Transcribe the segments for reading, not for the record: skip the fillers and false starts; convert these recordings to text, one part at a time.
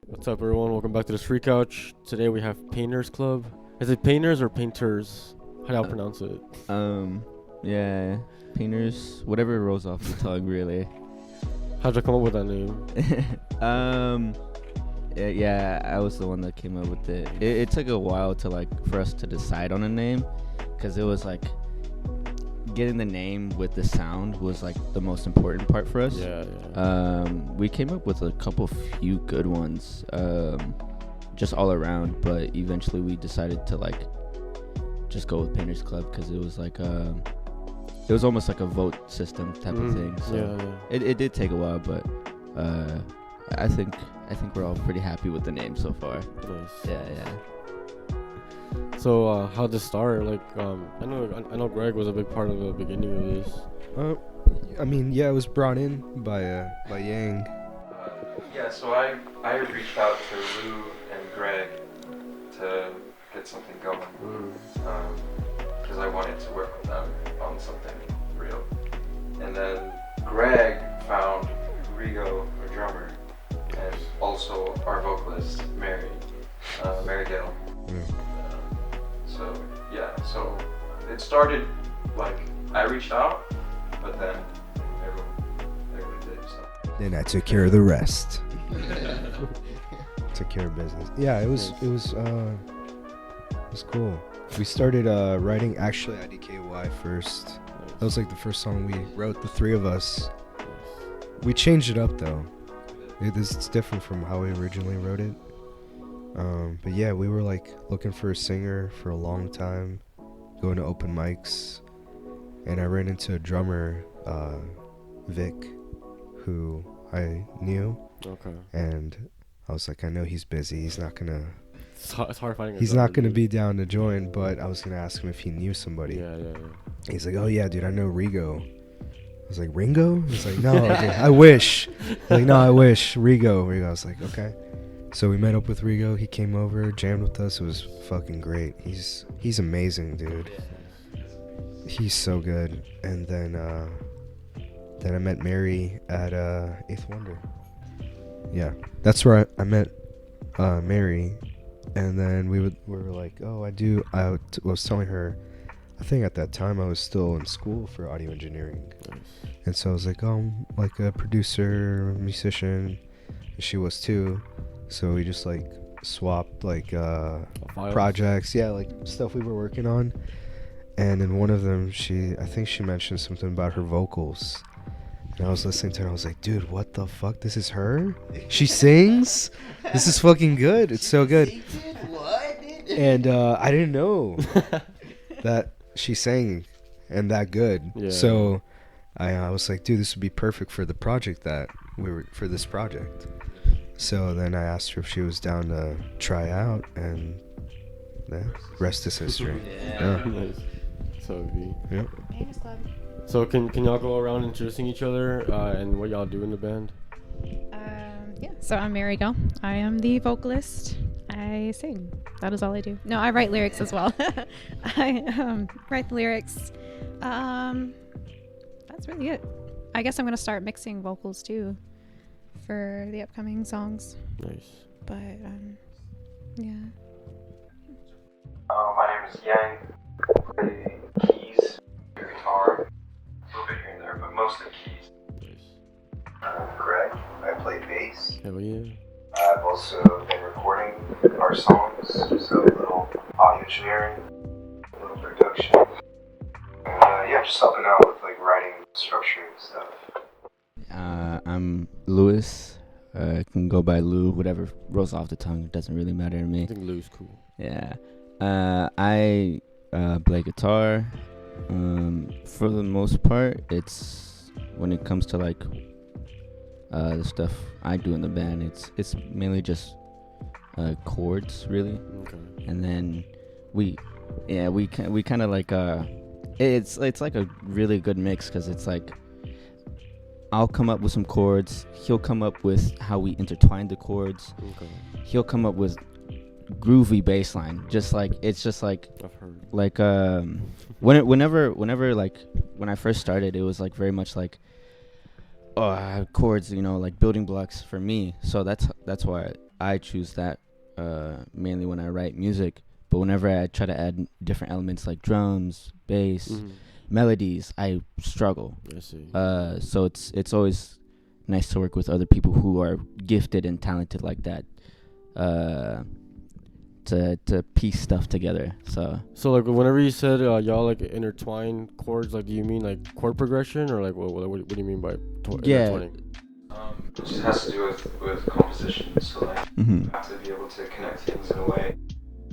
What's up, everyone? Welcome back to the Street Couch. Today we have Painters Club. Is it Painters or Painters? How do y'all pronounce it? Yeah, Painters, whatever rolls off the tongue, really. How'd you come up with that name? Yeah, I was the one that came up with it. It took a while for us to decide on a name, because it was getting the name with the sound was the most important part for us. Yeah. We came up with a few good ones, just all around, but eventually we decided to just go with Painters Club, because it was it was almost like a vote system type of thing. So it did take a while, but I think we're all pretty happy with the name so far. Nice. Yeah. So how'd this start? I know Greg was a big part of the beginning of this. I was brought in by Yang. So I reached out to Lou and Greg to get something going, because I wanted to work with them on something real. And then Greg found Rigo, our drummer, and also our vocalist, Marigail. So it started I reached out, but then everyone did stuff. Then I took care of the rest. Took care of business. Yeah, it was cool. We started writing actually at DKY first. That was the first song we wrote, the three of us. We changed it up though. It's different from how we originally wrote it. But yeah, we were looking for a singer for a long time, going to open mics, and I ran into a drummer, Vic, who I knew. Okay. And I was I know he's busy. He's not gonna. It's hard finding. He's not gonna be down to join, but I was gonna ask him if he knew somebody. Yeah. He's like, "Oh yeah, dude, I know Rigo." I was like, "Ringo?" He's like, "No, dude, I wish." "No, I wish Rigo." I was like, "Okay." So we met up with Rigo. He came over, jammed with us. It was fucking great. He's amazing, dude. He's so good. And then I met Mary at Eighth Wonder. Yeah, that's where I met Mary. And then we were like, "Oh, I was telling her, I think at that time I was still in school for audio engineering." Nice. And so I was like, "Oh, I'm a producer, musician." And she was too. So we just swapped projects, stuff we were working on. And in one of them, I think she mentioned something about her vocals. And I was listening to her, and I was like, "Dude, what the fuck? This is her? She sings? This is fucking good. It's so good." And I didn't know that she sang and that good. Yeah. So I was like, "Dude, this would be perfect for the project for this project." So then I asked her if she was down to try out, and the rest is history. Yeah. Nice. So yeah. Painters Club. So can y'all go around introducing each other and what y'all do in the band? So I'm Marigail. I am the vocalist. I sing. That is all I do. No, I write lyrics as well. I write the lyrics. That's really it. I guess I'm gonna start mixing vocals too for the upcoming songs. Nice. But yeah. My name is Yang. I play keys, guitar, a little bit here and there, but mostly keys. Nice. I'm Greg. I play bass. Hell yeah. I've also been recording our songs, so a little audio engineering, a little production, and just helping out with writing, structure, and stuff. I'm Louis. Can go by Lou, whatever rolls off the tongue. It doesn't really matter to me. I think Lou's cool. Yeah. I play guitar. For the most part, it's when it comes to like the stuff I do in the band, it's mainly just chords, really. Okay. And then we kind of like it's like a really good mix, because it's like I'll come up with some chords, he'll come up with how we intertwine the chords. Okay. He'll come up with groovy bass line, just like it's just like I've heard. like whenever like when I first started, it was like very much like chords, like building blocks for me. So that's why I choose that mainly when I write music. But whenever I try to add different elements like drums, bass, melodies, I struggle. I see. So it's always nice to work with other people who are gifted and talented like that, to piece stuff together. So like whenever you said y'all like intertwine chords, like do you mean like chord progression, or like what do you mean by intertwining? It just has to do with composition. So like you have to be able to connect things in a way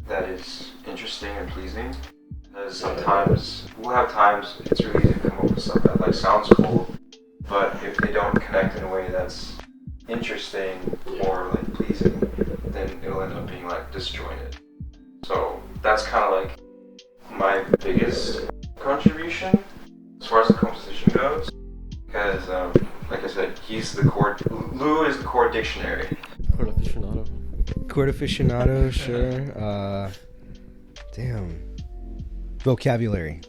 that is interesting and pleasing. Because sometimes we'll have times it's really easy to come up with stuff that like sounds cool, but if they don't connect in a way that's interesting or like pleasing, then it'll end up being like disjointed. So that's kind of like my biggest contribution as far as the composition goes. Because like I said, Lou is the chord dictionary. Chord aficionado. Chord aficionado, sure. Damn. Vocabulary.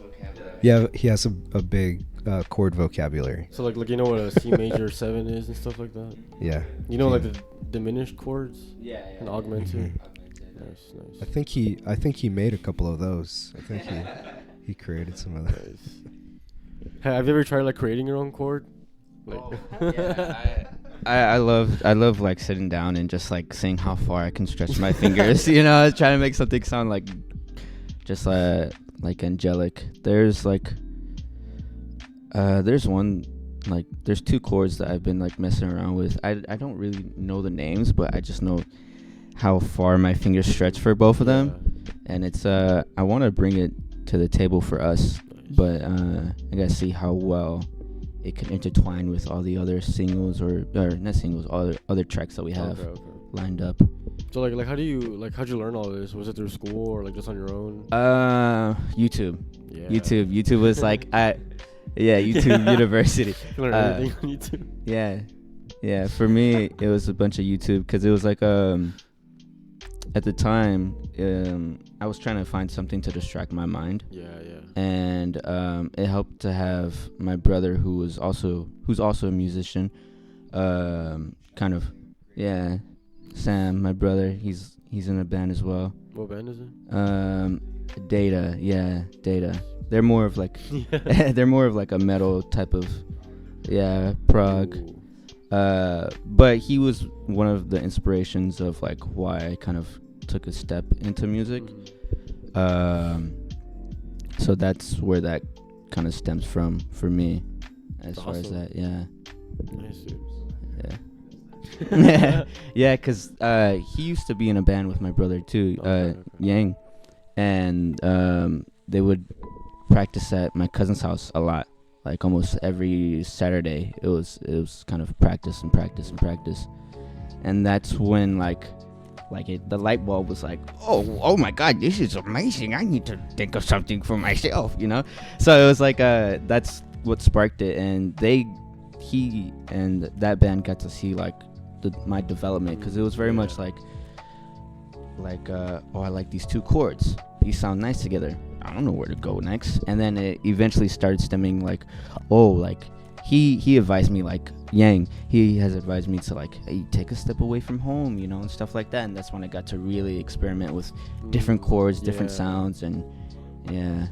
Yeah, he has a big chord vocabulary. So like you know what a C major 7 is and stuff like that? Yeah. You know, like the diminished chords? yeah, And augmented? Mm-hmm. Nice. I think he made a couple of those. I think he created some of those. Nice. Have you ever tried like creating your own chord? Like I love like sitting down and just like seeing how far I can stretch my fingers, trying to make something sound like just like angelic. There's like there's one, like there's two chords that I've been like messing around with. I don't really know the names, but I just know how far my fingers stretch for both of them. And it's I want to bring it to the table for us, but I gotta see how well it can intertwine with all the other singles or not singles, all other tracks that we have lined up. So like how'd you learn all this? Was it through school or like just on your own? YouTube. Yeah. YouTube was like YouTube University. You learn everything on YouTube. Yeah. For me, it was a bunch of YouTube, because it was like at the time I was trying to find something to distract my mind. Yeah. And it helped to have my brother, who's also a musician. Sam, my brother, he's in a band as well. What band is it? Data. They're more of like a metal type of prog. Ooh. But he was one of the inspirations of like why I kind of took a step into music. So that's where that kind of stems from for me, as far as that. Nice. Yeah, because he used to be in a band with my brother too, Yang, and they would practice at my cousin's house a lot, like almost every Saturday. It was kind of practice, and that's when the light bulb was like, oh my God, this is amazing. I need to think of something for myself, So it was like that's what sparked it, and he and that band got to see like my development, because it was very much like I like these two chords, these sound nice together, I don't know where to go next. And then it eventually started stemming like he advised me, like Yang, he has advised me to like, hey, take a step away from home, and stuff like that. And that's when I got to really experiment with different chords, different sounds, and yeah.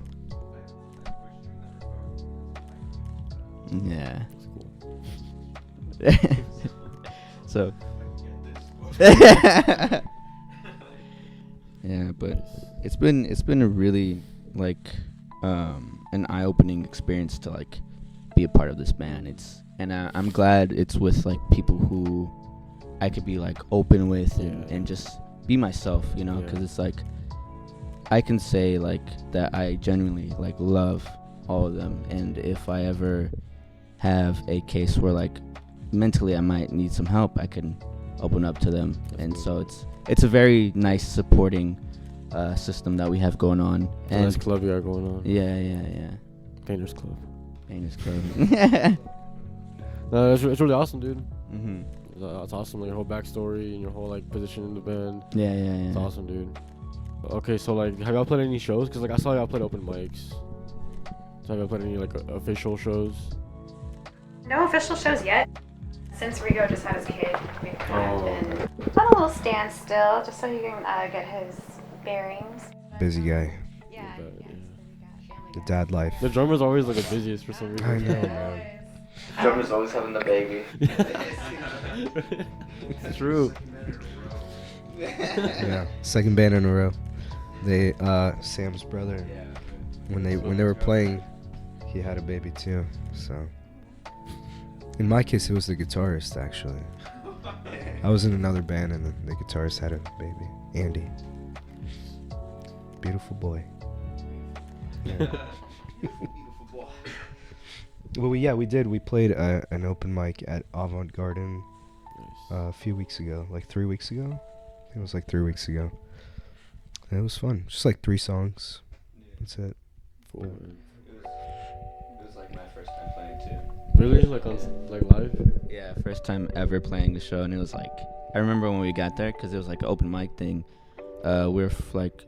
So yeah, but it's been a really like an eye-opening experience to like be a part of this band. I'm glad it's with like people who I could be like open with and just be myself, you know, because it's like I can say like that I genuinely like love all of them, and if I ever have a case where like mentally I might need some help, I can open up to them. And so it's a very nice supporting system that we have going on. And nice club you got going on. Yeah. Painters Club. No, it's really awesome, dude. Mm-hmm. It's awesome, like your whole backstory and your whole like position in the band. Yeah. It's awesome, dude. Okay, so like, have y'all played any shows? Cause like I saw y'all played open mics. So have y'all played any like official shows? No official shows yet. Since Rigo just had his kid, we've kind of been on a little standstill just so he can get his bearings. Busy guy. Yeah. The dad life. The drummer's always like the busiest for some reason. I know, man. Drummer's always having the baby. It's true. Yeah, second band in a row. They Sam's brother. When they were playing, he had a baby too. So in my case, it was the guitarist actually. I was in another band and the guitarist had a baby, Andy. Beautiful boy. Yeah. Well, we did. We played an open mic at Avant Garden a few weeks ago, like 3 weeks ago. I think it was like 3 weeks ago. And it was fun. Just like 3 songs. That's it. Cool. It was like my first time playing too. Really? Like on like live? Yeah, first time ever playing the show, and it was like I remember when we got there because it was like an open mic thing. Like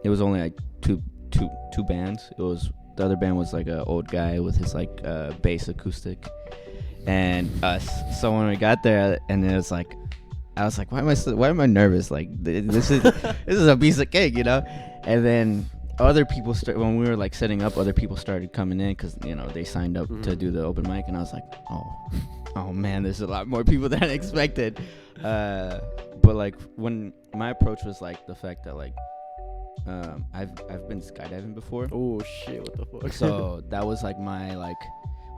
it was only like two bands. It was the other band was like an old guy with his like bass acoustic, and us. So when we got there, and it was like I was like, why am I nervous? Like this is a piece of cake, you know? And then other people when we were like setting up, other people started coming in because you know they signed up to do the open mic, and I was like, oh man, there's a lot more people than I expected. But like when my approach was like the fact that like I've been skydiving before. Oh shit, what the fuck? So that was like my like,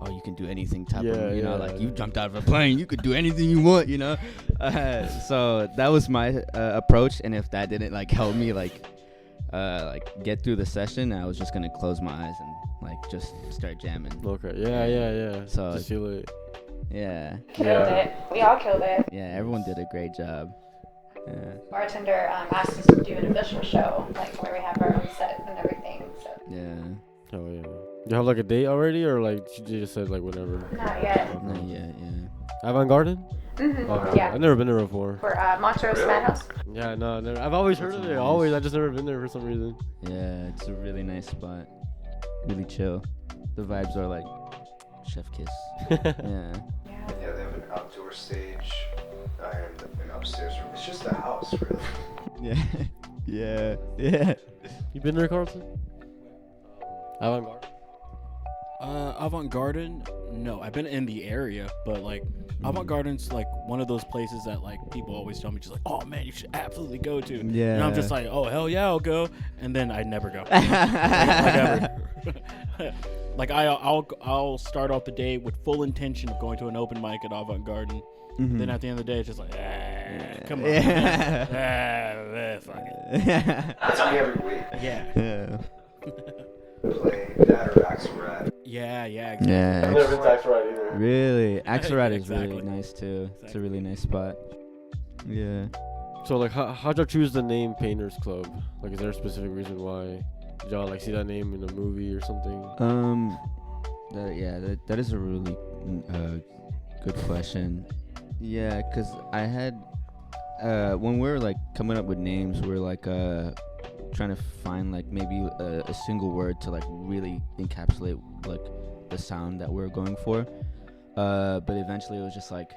oh, you can do anything type of, you know, like you jumped out of a plane, you could do anything you want, you know. So that was my approach, and if that didn't like help me like get through the session, I was just gonna close my eyes and like just start jamming. Okay. Yeah. So just feel it. Yeah. Killed it. We all killed it. Yeah, everyone did a great job. Yeah. Bartender asked us to do an official show, like where we have our own set and everything. So. Yeah. Oh yeah. You have like a date already, or like you just said like whenever? Not yet. Not yet. Yeah. Avant Garden? Mm-hmm. Okay. Yeah. I've never been there before. For Montrose Madhouse. Yeah, no, never. I've always heard of it. Always, I just never been there for some reason. Yeah, it's a really nice spot. Really chill. The vibes are like chef kiss. Yeah. Yeah, they have an outdoor stage and an upstairs room. It's just a house, really. Yeah. You been there, Carlton? Avant Garden? Avant Garden? No, I've been in the area, but like Avant Garden's like one of those places that like people always tell me just like, oh man, you should absolutely go to. Yeah. And I'm just like, oh hell yeah, I'll go, and then I never go. like ever. Like I'll start off the day with full intention of going to an open mic at Avant Garden. Mm-hmm. Then at the end of the day, it's just like, come on, fuck it. That's me every week. Yeah. Play that or Axelrad. Yeah, Yeah. exactly. I've never been to Axelrad either. Really, Axelrad is Exactly. really nice too. It's a Exactly. really nice spot. Yeah. So like, how'd y'all choose the name Painters Club? Like, is there a specific reason why? Did y'all like see that name in a movie or something? That is a really good question. Yeah, cause I had when we were like coming up with names, we were like trying to find like maybe a single word to like really encapsulate like the sound that we were going for. But eventually it was just like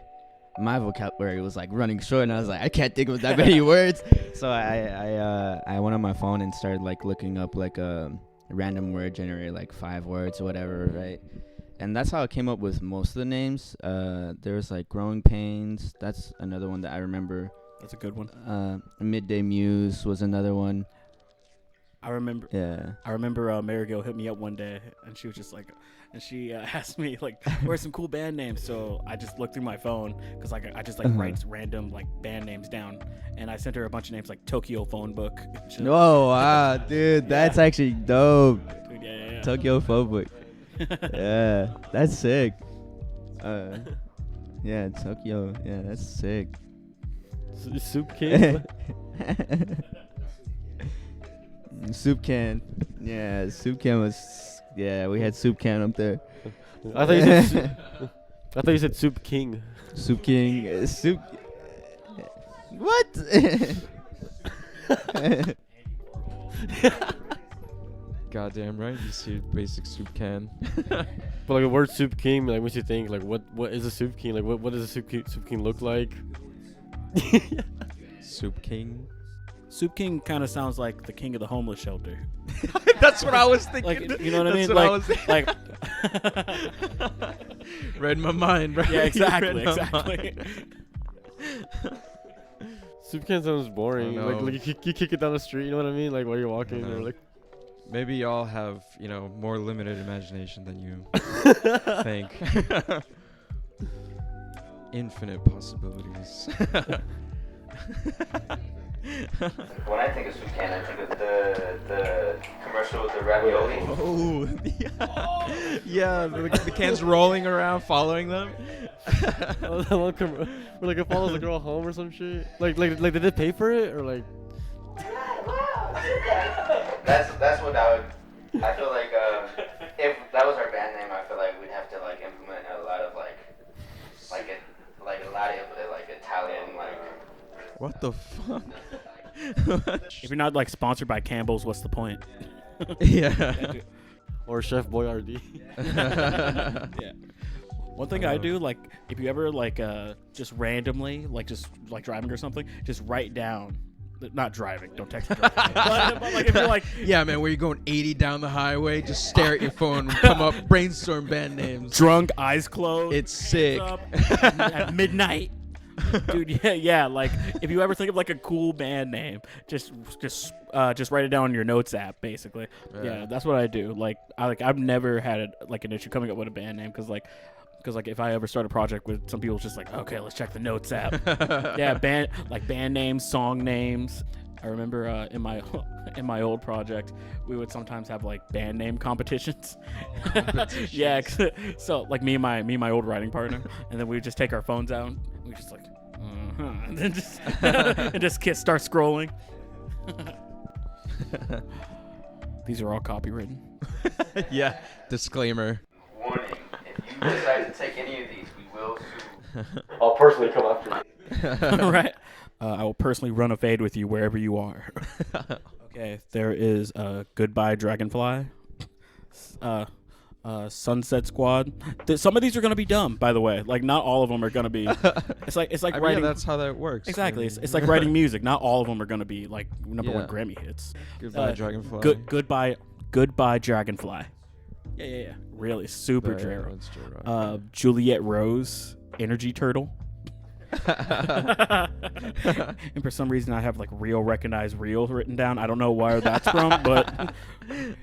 my vocabulary was like running short, and I was like, I can't think of that many words. So I went on my phone and started like looking up like a random word generator, like 5 words or whatever, right? And that's how I came up with most of the names. There was like Growing Pains. That's another one that I remember. That's a good one. Midday Muse was another one. I remember. Yeah. I remember Marigail hit me up one day, and she was just like, and she asked me like, "Where's some cool band names?" So I just looked through my phone because like I just like write random like band names down, and I sent her a bunch of names like Tokyo Phone Book. Oh wow, dude, that's actually dope. Dude, yeah. Tokyo Phone Book. Yeah, that's sick. Yeah, Tokyo. Yeah, that's sick. Soup King. Soup Can. Yeah, Soup Can was. Yeah, we had Soup Can up there. I thought you said. I thought you said Soup King. Soup King. Soup. What? Goddamn right, you see basic soup can. But like the word Soup King, like makes you think like what is a Soup King? Like what does a Soup King look like? Soup King. Soup King kind of sounds like the king of the homeless shelter. That's what I was thinking. Like, you know what I mean? Like, read my mind, right? Yeah, exactly. Soup Can sounds boring. Like you kick it down the street. You know what I mean? Like while you're walking, or like. Maybe y'all have, more limited imagination than you think. Infinite possibilities. When I think of soup can, I think of the commercial with the ravioli. Oh, yeah. The cans rolling around, following them. Where like it follows the girl home or some shit. Like did they pay for it or like? That's what I would. I feel like if that was our band name, I feel like we'd have to like implement a lot of like a lot of like Italian like. What the fuck? If you're not like sponsored by Campbell's, what's the point? Yeah. Or Chef Boyardee. Yeah. One thing I do, like, if you ever like just randomly, like just like driving or something, just write down. Not driving, don't text me. but like if you're like, yeah, man, where you're going 80 down the highway, just stare at your phone, come up, brainstorm band names. Drunk, eyes closed. It's sick. At midnight. Dude, yeah, like if you ever think of like a cool band name, just write it down on your notes app, basically. Yeah, that's what I do. I've never had an issue coming up with a band name because if I ever start a project with some people, it's just like, okay, let's check the notes app. Yeah, band names, song names. I remember in my old project, we would sometimes have like band name competitions. Yeah, so like me and my old writing partner, and then we would just take our phones out. And we just like, and then just and just start scrolling. These are all copywritten. Yeah, disclaimer. Warning: if you decide to take any of these, we will sue. I'll personally come after you. Right. I will personally run a fade with you wherever you are. Okay, there is Goodbye Dragonfly, Sunset Squad. Some of these are gonna be dumb, by the way. Like not all of them are gonna be. It's like writing. Yeah, that's how that works. Exactly. It's like writing music. Not all of them are gonna be like number one Grammy hits. Goodbye Dragonfly. Goodbye Dragonfly. Yeah. Really super Jero. Juliet Rose, Energy Turtle. And for some reason I have like real recognized real written down. I don't know where that's from, but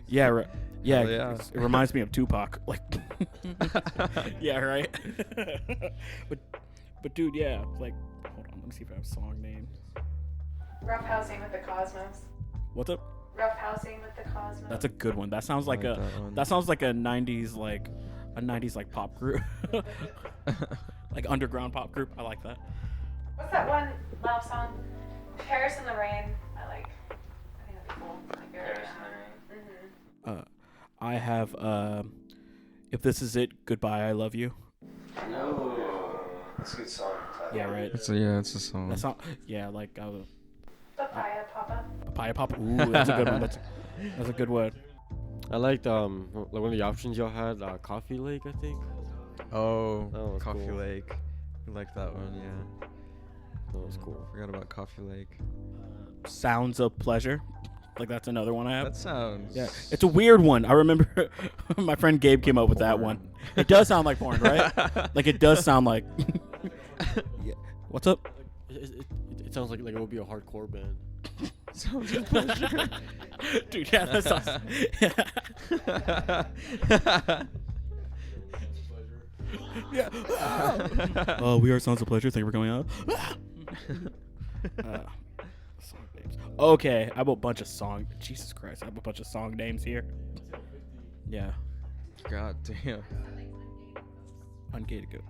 yeah, it reminds me of Tupac. Like, yeah, right. but dude, yeah, like, hold on, let me see if I have song names. Rough Housing with the Cosmos. What's up? Rough Housing with the Cosmos. That's a good one. That sounds like that sounds like a 90s like pop group. Like underground pop group. I like that. What's that one love song? Paris in the Rain. I think that'd be cool. Like Paris in the Rain. Mm-hmm. I have If This Is It, Goodbye, I Love You. No, that's a good song. Yeah, right. It's a song. That song. Yeah, like Papaya Papa. Papaya Papa. Ooh, that's a good one. That's a good word. I liked like one of the options y'all had, Coffee Lake, I think. Oh, Coffee cool. Lake. I like that one, yeah. That was cool. Forgot about Coffee Lake. Sounds of Pleasure. Like that's another one I have. That sounds. Yeah, it's a weird one. I remember my friend Gabe came up with that one. It does sound like porn, right? Like it does sound like. Yeah. What's up? It sounds like it would be a hardcore band. Sounds of Pleasure. Dude, yeah, that sounds. Yeah. Oh, we are Sounds of Pleasure. Thank you for coming out. Song names. Okay, I have a bunch of song. Jesus Christ, I have a bunch of song names here. Yeah. God damn. Ungated go.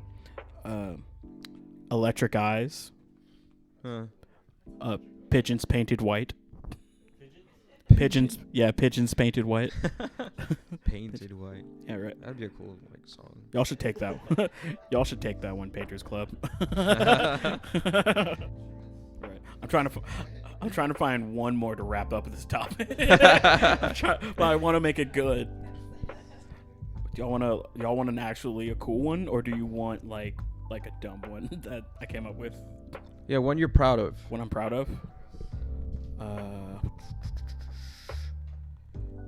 Electric Eyes. Huh. Pigeons Painted White. Pigeons painted white. Painted white. Yeah, right. That'd be a cool like song. Y'all should take that. Y'all should take that one, Painters Club. Right. I'm trying to find one more to wrap up this topic. But I want to make it good. Do y'all want an actually a cool one, or do you want like a dumb one that I came up with? Yeah, one you're proud of. One I'm proud of.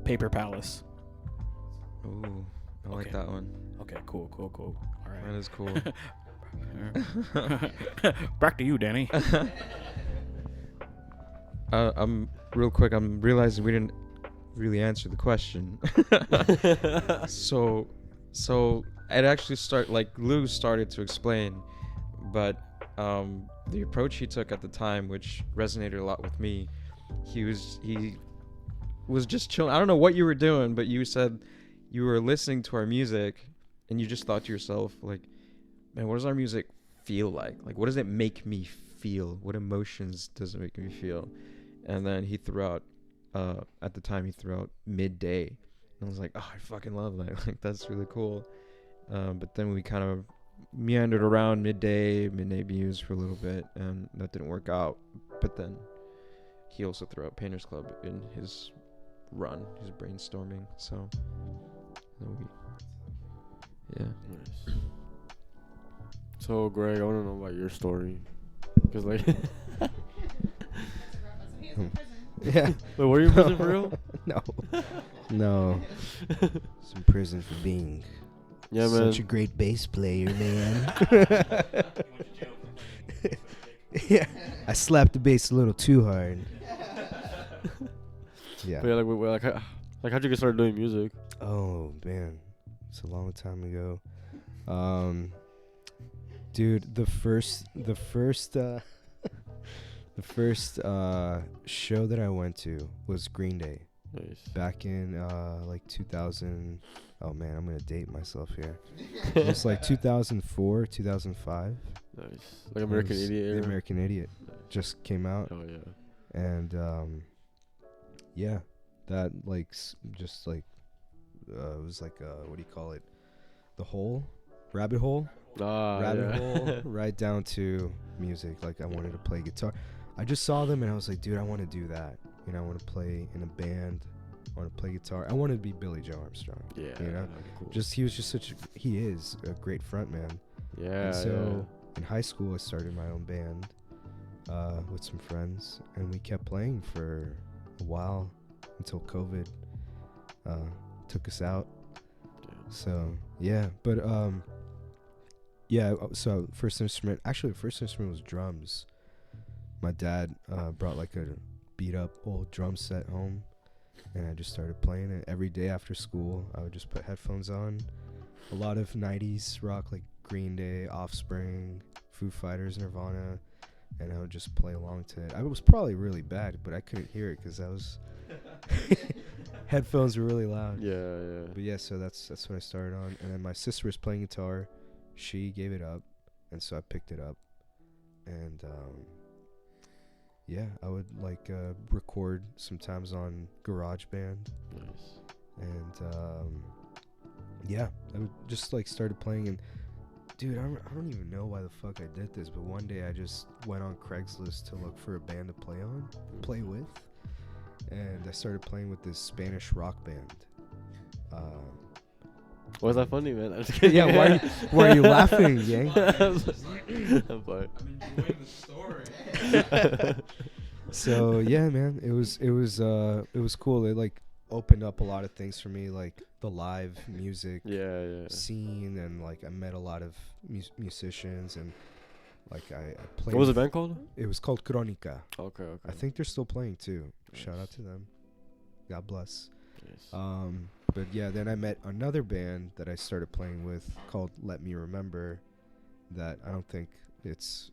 Paper Palace. Ooh, I like Okay. that one. Okay, cool. All right. That is cool. Back to you, Danny. I'm real quick. I'm realizing we didn't really answer the question. so it actually Lou started to explain, but the approach he took at the time, which resonated a lot with me, he was just chilling. I don't know what you were doing, but you said you were listening to our music and you just thought to yourself, like, man, what does our music feel like? Like, what does it make me feel? What emotions does it make me feel? And then he threw out, at the time, he threw out Midday. And I was like, oh, I fucking love that. Like, that's really cool. But then we kind of meandered around Midday Muse for a little bit, and that didn't work out. But then he also threw out Painters Club in his run, his brainstorming. So, yeah. Nice. So, Greg, I want to know about your story. Because, like... Yeah. Wait, were you in prison for real? No. It's in prison for being such a great bass player, man. Yeah. I slapped the bass a little too hard. Yeah. But yeah, how'd you get started doing music? Oh, man. It's a long time ago. Dude, the first show that I went to was Green Day. Nice. Back in like 2000. Oh man, I'm gonna date myself here. It was like 2004, 2005. Nice. Like American Idiot era? The American Idiot just came out. Oh yeah. And yeah, that like just like it was like what do you call it? The hole, rabbit hole. Rabbit hole right down to music. Like I wanted to play guitar. I just saw them and I was like, dude, I want to do that. You know, I want to play in a band. I want to play guitar. I wanted to be Billy Joe Armstrong. Yeah. You know, cool. he was just he is a great frontman. Yeah. And so in high school, I started my own band with some friends, and we kept playing for a while until COVID took us out. So yeah, but yeah. So the first instrument was drums. My dad brought like a beat up old drum set home, and I just started playing it every day after school. I would just put headphones on, a lot of 90s rock like Green Day, Offspring, Foo Fighters, Nirvana, and I would just play along to it. I was probably really bad, but I couldn't hear it because I was headphones were really loud. Yeah. But yeah, so that's what I started on, and then my sister was playing guitar. She gave it up, and so I picked it up, and yeah, I would like record sometimes on GarageBand. Nice. And yeah, I would just like started playing, and dude, I don't even know why the fuck I did this, but one day I just went on Craigslist to look for a band to play with, and I started playing with this Spanish rock band. Why is that funny, man? Yeah, why are you laughing, gang? I'm sorry. I'm enjoying the story. So yeah, man, it was cool. It like opened up a lot of things for me, like the live music scene, and like I met a lot of musicians, and like I played. What was the band called? It was called Crónica. Okay. I think they're still playing too. Nice. Shout out to them. God bless. Yes. But yeah, then I met another band that I started playing with called Let Me Remember, that I don't think it's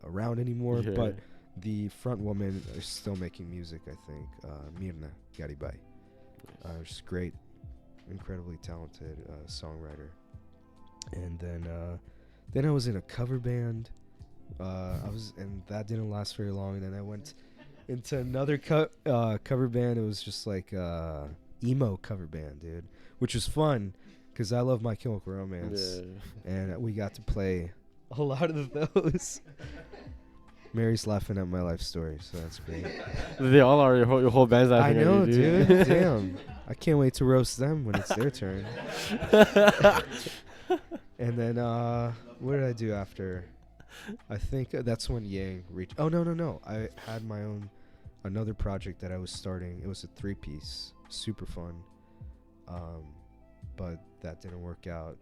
around anymore, but the front woman is still making music, I think. Mirna Garibay. She's great, incredibly talented songwriter. And then I was in a cover band. And that didn't last very long. And then I went into another cover band. It was just like emo cover band, dude, which was fun because I love My Chemical Romance, and we got to play a lot of those. Mary's laughing at my life story, so that's great. They all are. Your whole band's laughing I know, at you, dude. Damn. I can't wait to roast them when it's their turn. And then, what did I do after? I think that's when Yang reached. Oh, no. I had my own, another project that I was starting. It was a 3-piece. Super fun. But that didn't work out.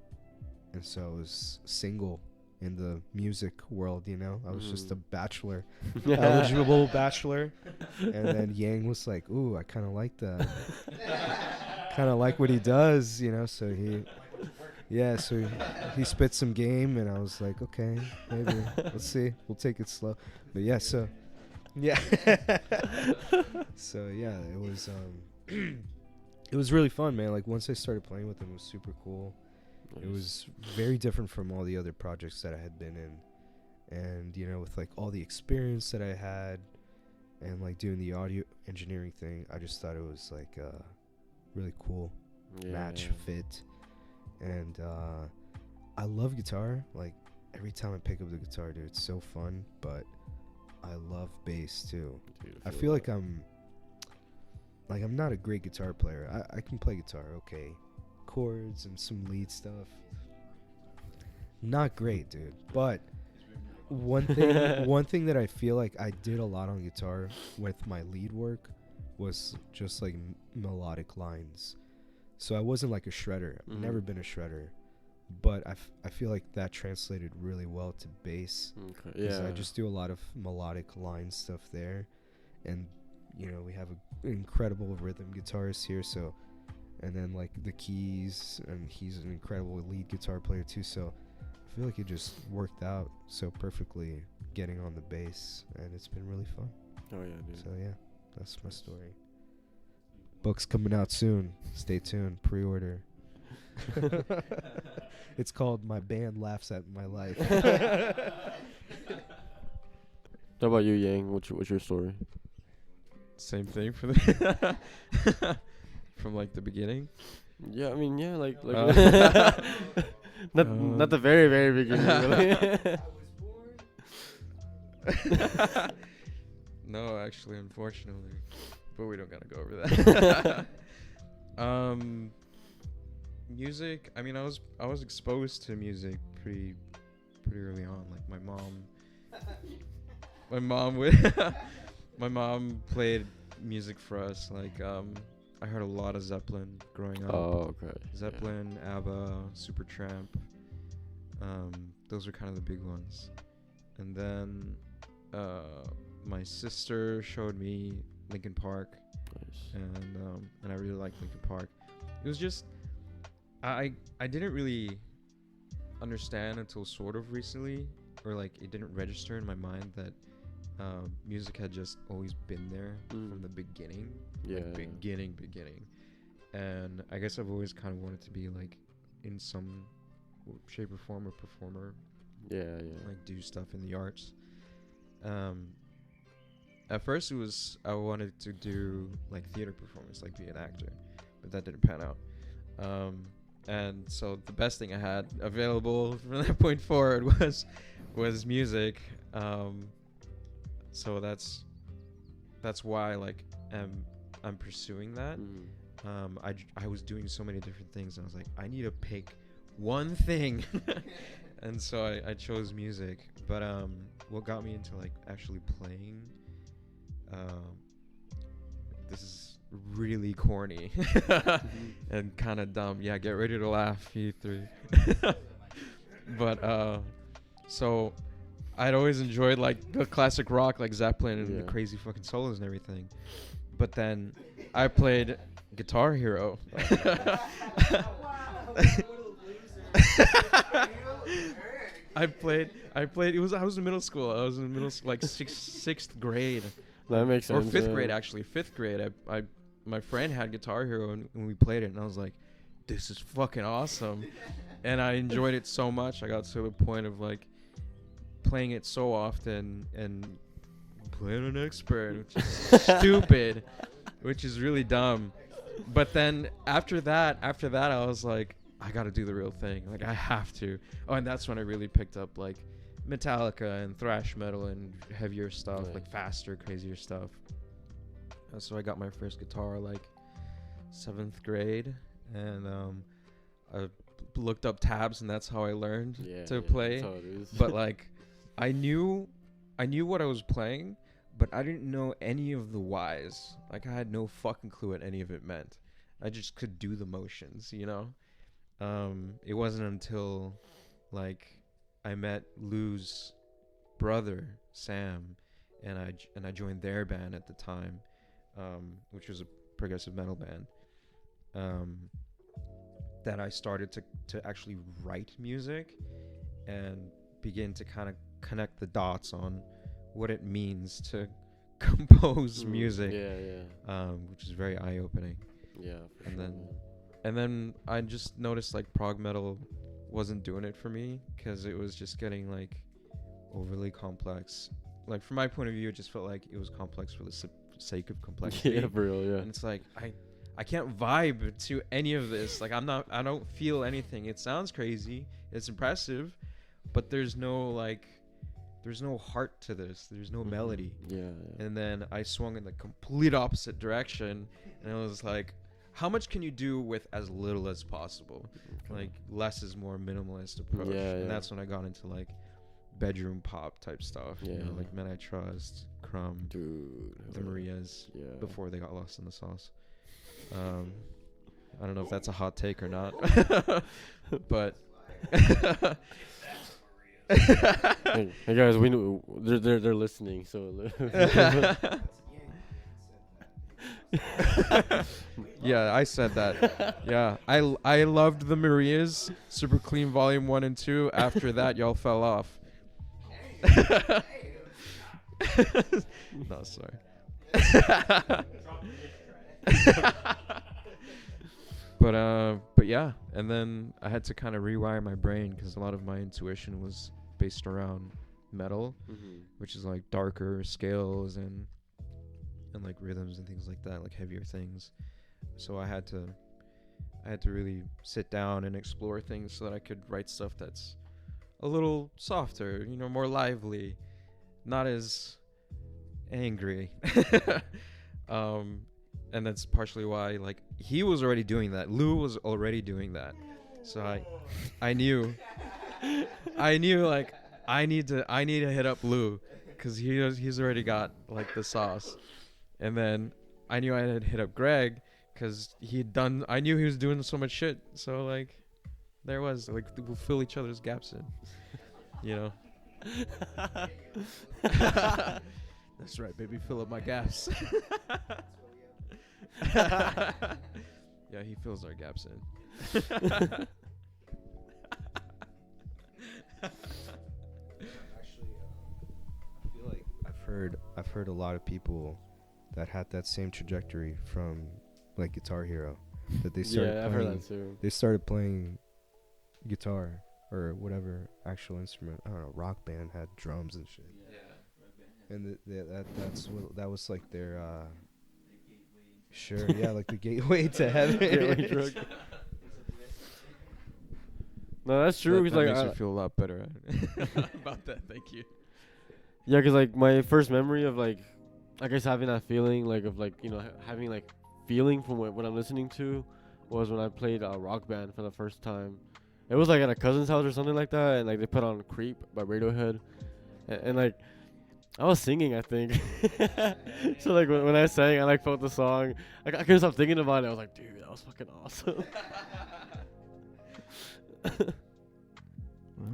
And so I was single in the music world, you know. I was just a bachelor, eligible bachelor. And then Yang was like, ooh, I kind of like that. Kind of like what he does, you know. So he spit some game, and I was like, okay, maybe. Let's see. We'll take it slow. But yeah, so it was it was really fun, man. Like once I started playing with him, it was super cool. Nice. It was very different from all the other projects that I had been in. And, you know, with like all the experience that I had and like doing the audio engineering thing, I just thought it was like really cool match fit. And I love guitar. Like every time I pick up the guitar, dude, it's so fun. But I love bass too. Dude, I feel like I'm not a great guitar player. I can play guitar okay, chords and some lead stuff. Not great, dude. But one thing that I feel like I did a lot on guitar with my lead work was just like melodic lines. So I wasn't like a shredder. I've never been a shredder. But I feel like that translated really well to bass. Okay. Yeah. I just do a lot of melodic line stuff there. And, you know, we have an incredible rhythm guitarist here. So, and then like the keys, and he's an incredible lead guitar player too. So I feel like it just worked out so perfectly getting on the bass. And it's been really fun. Oh, yeah, dude. So, yeah, that's my story. Book's coming out soon. Stay tuned. Pre-order. It's called My Band Laughs at My Life. How about you, Yang? What's your story? Same thing for the from like the beginning. Yeah, I mean, yeah, like not the very, very beginning. Really. No, actually, unfortunately, but we don't gotta go over that. Music. I mean, I was exposed to music pretty early on. Like my mom played music for us. Like I heard a lot of Zeppelin growing up. Oh, okay. Zeppelin, ABBA, Supertramp. Those are kind of the big ones. And then my sister showed me Linkin Park. Nice. And I really liked Linkin Park. It was just I didn't really understand until sort of recently, or like it didn't register in my mind that music had just always been there from the beginning. Yeah. Like beginning. And I guess I've always kind of wanted to be like in some shape or form a performer. Yeah. Like do stuff in the arts. At first I wanted to do like theater performance, like be an actor, but that didn't pan out. And so the best thing I had available from that point forward was music. So that's why like I'm pursuing that. I was doing so many different things, and I was like, I need to pick one thing. And so I chose music. But what got me into like actually playing, this is really corny and kind of dumb. Yeah, get ready to laugh, you three. But so I'd always enjoyed like the classic rock, like Zeppelin and the crazy fucking solos and everything. But then I played Guitar Hero. I played. I was in middle school. I was in like sixth grade. That makes sense. Or fifth grade, actually. Fifth grade. My friend had Guitar Hero and we played it, and I was like, this is fucking awesome. And I enjoyed it so much. I got to the point of like playing it so often and playing an expert, which is stupid, which is really dumb. But then after that, I was like, I got to do the real thing. Like, I have to. Oh, and that's when I really picked up like Metallica and thrash metal and heavier stuff, like faster, crazier stuff. So I got my first guitar like 7th grade, and I looked up tabs, and that's how I learned to play. That's how it is. But like, I knew what I was playing, but I didn't know any of the whys. Like, I had no fucking clue what any of it meant. I just could do the motions, you know. It wasn't until like I met Lou's brother Sam, and I joined their band at the time, which was a progressive metal band, that I started to actually write music and begin to kind of connect the dots on what it means to compose music, which is very eye-opening. And then I just noticed like prog metal wasn't doing it for me, because it was just getting like overly complex. Like, from my point of view, it just felt like it was complex for the sake of complexity. Yeah, for real, yeah. And it's like, I can't vibe to any of this. Like, I don't feel anything. It sounds crazy, it's impressive, but there's no heart to this. There's no melody. Yeah. And then I swung in the complete opposite direction, and it was like, how much can you do with as little as possible? Like, less is more minimalist approach. And that's when I got into like bedroom pop type stuff. You know, like Men I Trust, Crumb, the Marias, before they got lost in the sauce. I don't know if that's a hot take or not, but hey guys, we know they're listening, so yeah, I said that. Yeah, I loved the Marias, Super Clean Volume 1 and 2. After that, y'all fell off. No, sorry. But yeah, and then I had to kind of rewire my brain, because a lot of my intuition was based around metal, which is like darker scales and like rhythms and things like that, like heavier things. So I had to really sit down and explore things so that I could write stuff that's a little softer, you know, more lively, not as angry. And that's partially why, like, he was already doing that. Lou was already doing that. So I knew like, I need to hit up Lou, because he's already got like the sauce. And then I knew I had to hit up Greg, because I knew he was doing so much shit. So like, there was like, we'll fill each other's gaps in, you know. That's right, baby, fill up my gaps. Yeah, he fills our gaps in. Actually, I feel like I've heard a lot of people that had that same trajectory from like Guitar Hero, that they started I've heard that too. They started playing guitar or whatever actual instrument. I don't know, Rock Band had drums and shit. And that was like their like the gateway to heaven. No, that's true. That like, makes me feel a lot better about that. Thank you. Yeah, because like my first memory of like, I guess having that feeling like of like, you know, having like feeling from what I'm listening to was when I played Rock Band for the first time. It was like at a cousin's house or something like that, and like they put on Creep by Radiohead, and like I was singing, I think. So like when I sang, I like felt the song. Like I couldn't stop thinking about it. I was like, dude, that was fucking awesome.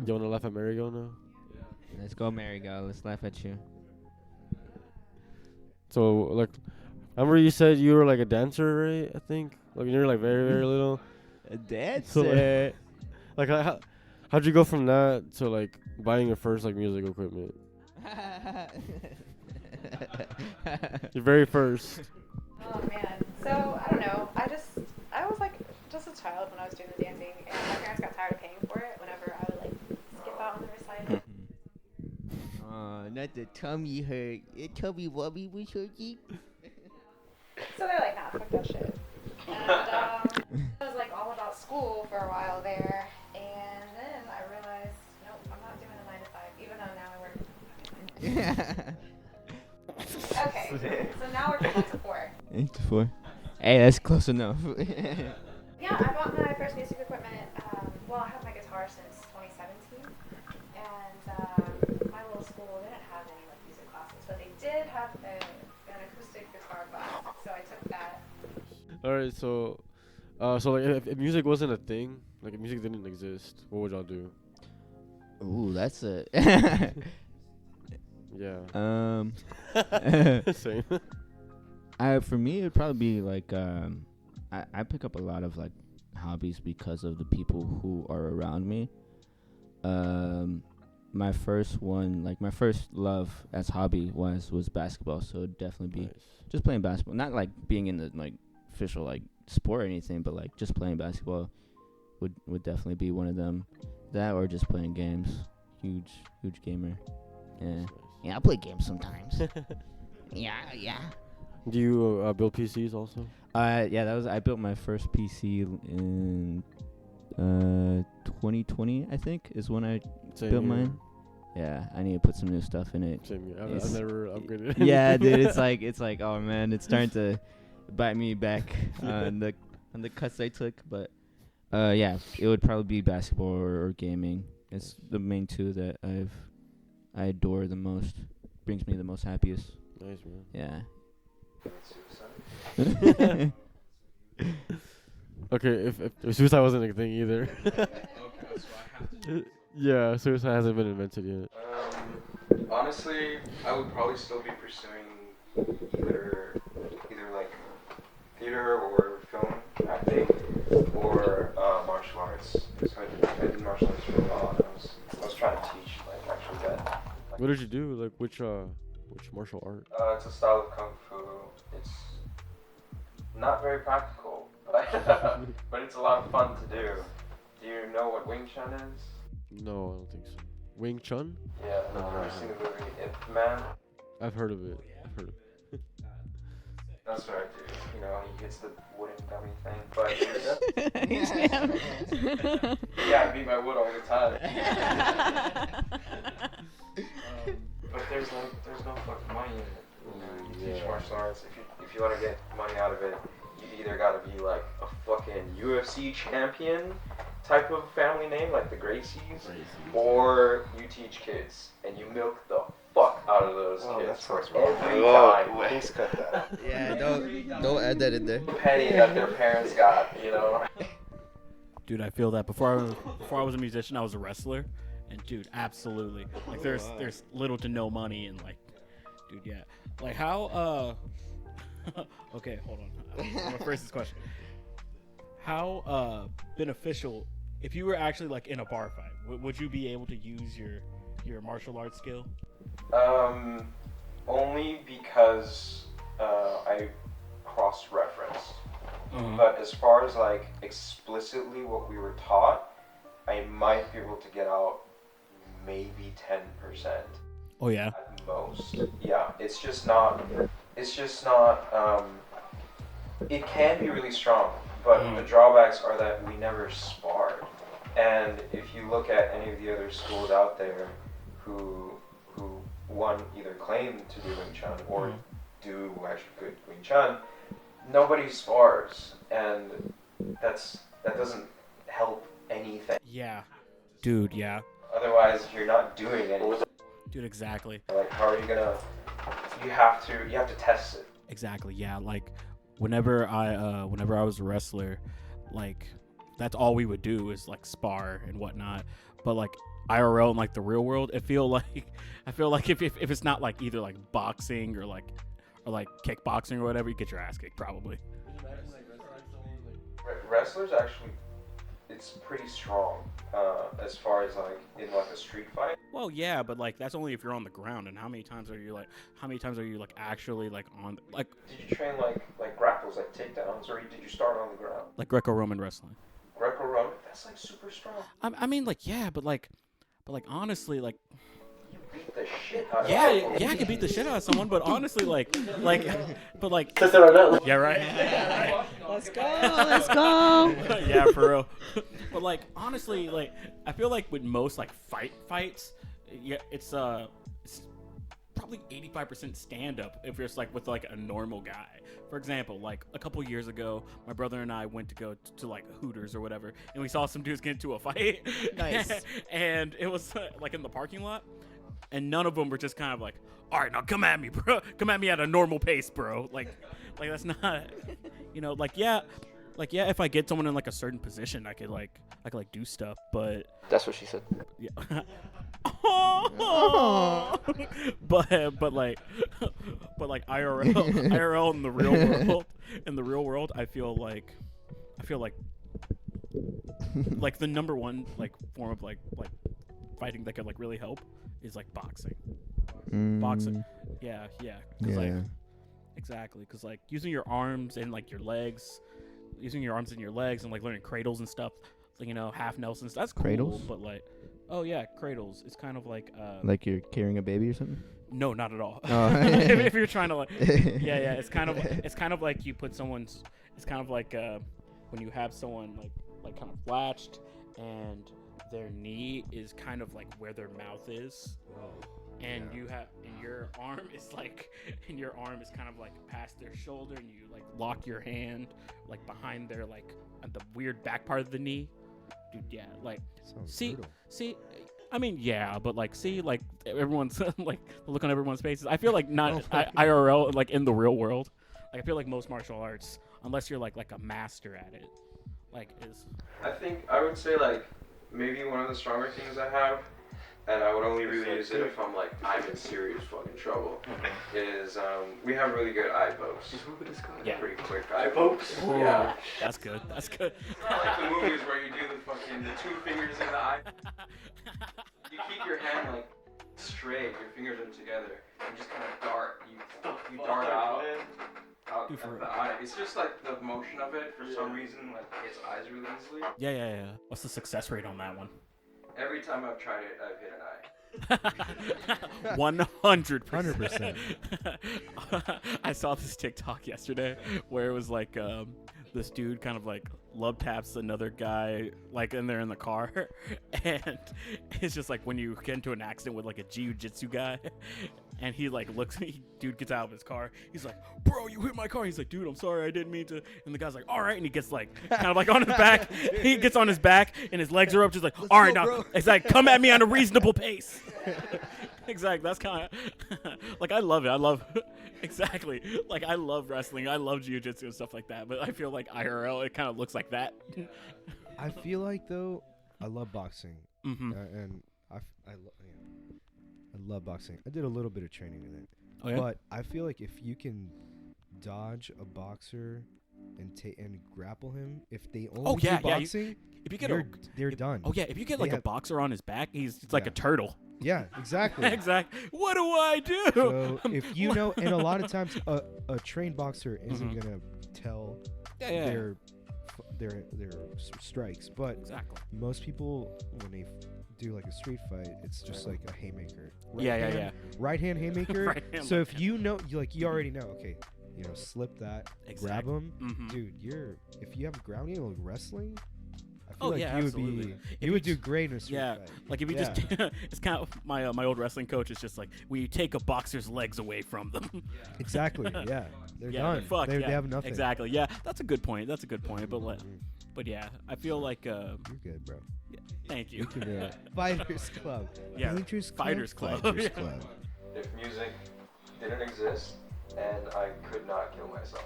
You wanna laugh at Marigail now? Let's go, Marigail. Let's laugh at you. So like, remember you said you were like a dancer, right? I think like when you were like very very little. A dancer. So, like how'd you go from that to like buying your first like music equipment? Your very first. Oh man. So I don't know. I was like just a child when I was doing the dancing, and my parents got tired of paying for it whenever I would like skip out on the recital. Not the tummy hurt. It tummy wubby was hurting. So they're like, nah, fuck that shit. And I was like all about school for a while there, and then I realized, nope, I'm not doing a 9 to 5, even though now I work. Okay, so now we're 8 to 4. 8 to 4. Hey, that's close enough. Yeah, I bought my first music equipment. Well, I have my guitar since 2017, and my little school didn't have any like music classes, but they did have an acoustic guitar class, so I took that. All right, so like if music wasn't a thing, like if music didn't exist, what would y'all do? Ooh, that's a. Yeah. Same. For me, it'd probably be like I pick up a lot of like hobbies because of the people who are around me. My first one, like my first love as hobby was basketball, so it'd definitely be just playing basketball. Not like being in the like official like sport or anything, but like just playing basketball would definitely be one of them. That or just playing games. Huge gamer. Yeah. Yeah, I play games sometimes. Yeah. Do you build PCs also? Yeah, I built my first PC in 2020, I think, is when I built mine. Yeah, I need to put some new stuff in it. Same here. I've never upgraded. Yeah, dude, it's like, oh man, it's starting to bite me back on the cuts I took. But yeah, it would probably be basketball or gaming. It's the main two that I adore the most. Brings me the most happiest. Nice, man. Yeah. Okay, if suicide wasn't a thing either. Yeah, suicide hasn't been invented yet. Honestly, I would probably still be pursuing either like theater or film acting or martial arts. So I did martial arts for a while, and I was trying to teach like actually that. What did you do? Like which martial art? It's a style of kung fu. It's not very practical, but but it's a lot of fun to do. Do you know what Wing Chun is? No, I don't think so. Wing Chun? Yeah, have you seen the movie Ip Man? I've heard of it. That's what I do. You know, he hits the wooden dummy thing. But yeah, I beat my wood all the time. But there's no fucking money in it. You know, you teach martial arts. If you want to get money out of it, you either got to be like a fucking UFC champion type of family name, like the Gracies, or you teach kids and you milk the fuck out of those kids for every time. Please cut that. Yeah, don't add that in there. Penny that their parents got, you know. Dude, I feel that. Before I was a musician, I was a wrestler, and dude, absolutely. Like there's little to no money, and like, dude, yeah. Like how okay, hold on. I'm gonna phrase this question. How beneficial, if you were actually like in a bar fight, would you be able to use your martial arts skill? Only because I cross-referenced. But as far as like explicitly what we were taught, I might be able to get out maybe 10%. Oh yeah. At most. Yeah, it's just not. It can be really strong, but the drawbacks are that we never sparred. And if you look at any of the other schools out there who one either claim to do Wing Chun or do actually good Wing Chun, nobody spars, and that doesn't help anything. Yeah, dude. Yeah. Otherwise, you're not doing anything. Dude, exactly. Like, how are you gonna? You have to test it. Exactly. Yeah. Like, whenever I was a wrestler, like, that's all we would do is like spar and whatnot. But like IRL in like the real world, I feel like if it's not like either like boxing or like or like kickboxing or whatever, you get your ass kicked probably. Wrestlers actually, it's pretty strong as far as like in like a street fight. Well, yeah, but like that's only if you're on the ground. And how many times are you like actually like on like? Did you train like grapples, like takedowns, or did you start on the ground? Like Greco-Roman wrestling. Greco-Roman, that's like super strong. I mean, like yeah, but like honestly, like. You beat the shit out of Yeah, I can beat the shit out of someone, but honestly, but like. Test it right now. Yeah, right. Let's go. Yeah, for real. But like honestly, like I feel like with most like fights, yeah, it's probably 85% stand up if you're just like with like a normal guy. For example, like a couple years ago, my brother and I went to go to like Hooters or whatever, and we saw some dudes get into a fight. Nice. And it was like in the parking lot, and none of them were just kind of like, all right, now come at me, bro. Come at me at a normal pace, bro. Like that's not, like yeah, if I get someone in like a certain position, I could do stuff, but That's what she said. yeah. but like IRL in the real world, I feel like the number one like form of like fighting that could like really help is like boxing. Boxing, yeah, 'cause, like, exactly, because like using your arms and like your legs, and like learning cradles and stuff, like half Nelsons, that's cool. Cradles? But like, oh yeah, cradles. It's kind of like Like you're carrying a baby or something? no, not at all. Oh. if you're trying to like, yeah, it's kind of like you put someone's. It's kind of like when you have someone like kind of latched and their knee is kind of like where their mouth is. And your arm is kind of like past their shoulder, and you like lock your hand like behind their like at the weird back part of the knee. Dude, yeah, like see, I mean, yeah, but like see, like everyone's like the look on everyone's faces. I feel like not IRL, like in the real world. Like I feel like most martial arts, unless you're like a master at it, like is. I think I would say like maybe one of the stronger things I have, and I would only really use it if I'm in serious fucking trouble, is we have really good eye pokes. Yeah. Pretty quick eye pokes. Yeah. That's good. Like the movies where you do the 2 fingers in the eye. You keep your hand like straight, your fingers are together, and just kind of dart. You dart out at the eye. It's just like the motion of it, for some reason, like hits eyes really easily. Yeah. What's the success rate on that one? Every time I've tried it, I've hit an eye. 100%. I saw this TikTok yesterday where it was like this dude kind of like love taps another guy like and they're in the car, and it's just like when you get into an accident with like a jiu-jitsu guy, and he like looks, dude gets out of his car, he's like, bro, you hit my car. He's like, dude, I'm sorry, I didn't mean to. And the guy's like, all right, and he gets like kind of like on his back. He gets on his back and his legs are up, just like, all right, now it's like, come at me on a reasonable pace. Exactly. That's kind of like I love it. Exactly. Like I love wrestling. I love jiu-jitsu and stuff like that. But I feel like IRL, it kind of looks like that. I feel like though, I love boxing, and I love boxing. I did a little bit of training in it, but I feel like if you can dodge a boxer and grapple him, if they only do boxing, if you get they're done. Oh yeah, if you get like a boxer on his back, he's like a turtle. Yeah, exactly. Exactly. What do I do? So if you know, and a lot of times a trained boxer isn't gonna tell their strikes, but most people when they do like a street fight, it's just like a haymaker. Right hand haymaker. Right hand so if you know, you already know. Okay, slip that, grab him, dude. If you have ground game like wrestling. I feel like you would do great in a street fight. Like if you just, it's kind of my old wrestling coach is just like, when you take a boxer's legs away from them. Exactly. Yeah, they're done. They have nothing. Exactly. Yeah, that's a good point. But yeah, I feel like you're good, bro. Yeah, thank you. Fighters Club. Yeah. Fighters Club. If music didn't exist and I could not kill myself.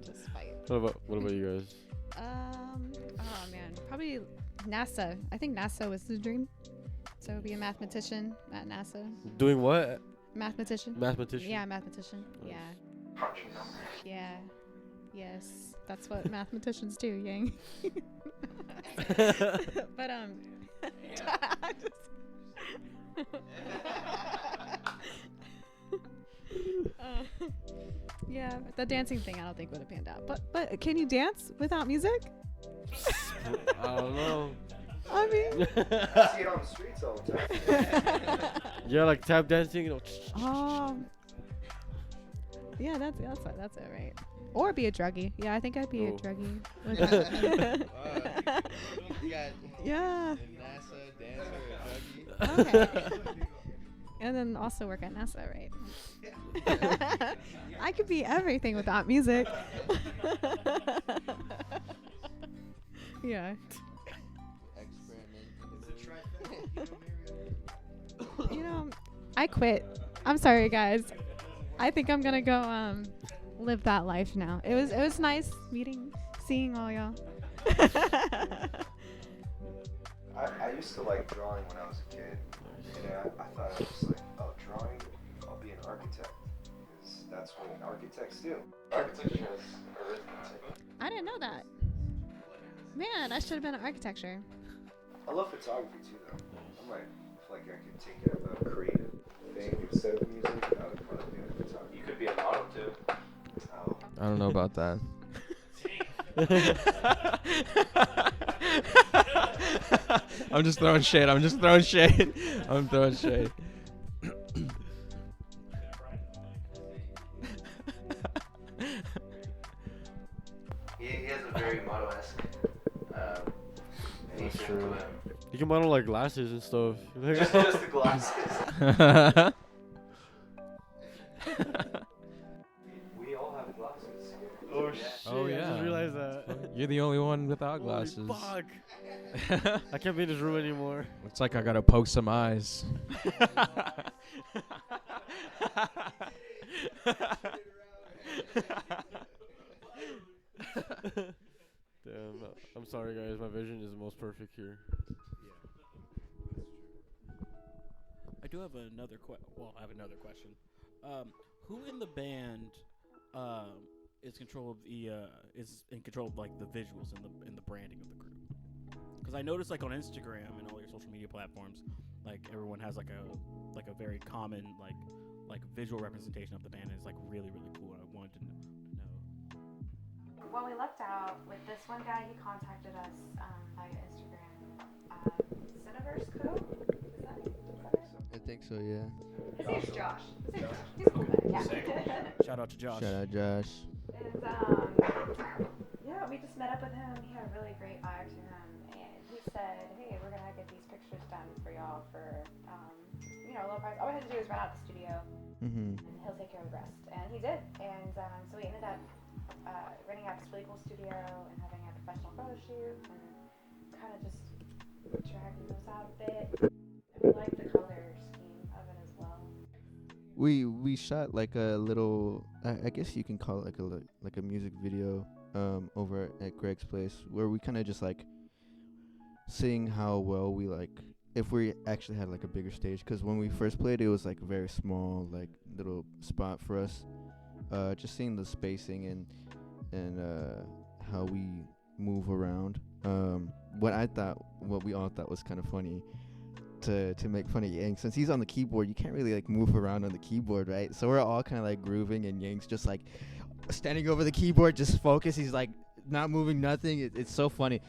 Just fight. What about you guys? Oh man, probably NASA. I think NASA was the dream. So be a mathematician at NASA. Doing what? Mathematician. Mathematician. Yeah, mathematician. Yeah. Crunching numbers. Yeah. Yes. That's what mathematicians do, Yang. But yeah, the dancing thing I don't think would have panned out. But can you dance without music? I don't know. I mean, See it on the streets all the time. Yeah, like tap dancing, you know. yeah, that's it, right? Or be a druggie. Yeah, I think I'd be a Oh. druggie. Yeah. NASA dancer, Okay. And then also work at NASA, right? I could be everything without music. Yeah. You know, I quit. I'm sorry, guys. I think I'm gonna go live that life now. It was nice seeing all y'all. I used to like drawing when I was a kid. And I thought I was just like, oh, drawing, I'll be an architect. Because that's what architects do. Architecture has arithmetic. I didn't know that. Man, I should have been an architecture. I love photography too, though. I might, if like I could take it as a creative thing instead of music, I would probably do photography. You could be a model too. Oh. I don't know about that. I'm just throwing shade. I'm throwing shade. He has a very model-esque That's nature true. to him. You can model like glasses and stuff. Just the glasses. We all have glasses. Oh shit! Oh, I yeah. just realized that. You're the only one without Holy glasses. fuck! I can't be in this room anymore. Looks like I gotta poke some eyes. Damn, I'm sorry guys. My vision is the most perfect here. I do have another I have another question. Who in the band is in control of like the visuals and the branding of the group? Because I noticed like on Instagram and all your social media platforms, like everyone has like a very common like visual representation of the band, and it's like really cool. And I wanted to know. When we lucked out with this one guy, he contacted us via Instagram. Cineverse Co. Is that it? I think so, yeah. His name's Josh. He's a cool guy. Yeah. Shout out to Josh. Shout out Josh. And yeah, we just met up with him. He had a really great vibe to him, and he said, "Hey, we're gonna get these pictures done for y'all for a low price. All we had to do is rent out the studio, Mm-hmm. and he'll take care of the rest." And he did. And so we ended up renting out this really cool studio and having a professional photo shoot and kind of just dragging those out a bit. And we like the color scheme of it as well. We shot like a little, I guess you can call it like a music video over at Greg's place, where we kind of just like seeing how well we like, if we actually had like a bigger stage, because when we first played it was like a very small like little spot for us. Just seeing the spacing and how we move around. What we all thought was kind of funny to make fun of Yang, since he's on the keyboard, you can't really like move around on the keyboard, right? So we're all kind of like grooving, and Yang's just like standing over the keyboard, just focused. He's like not moving, nothing. It's so funny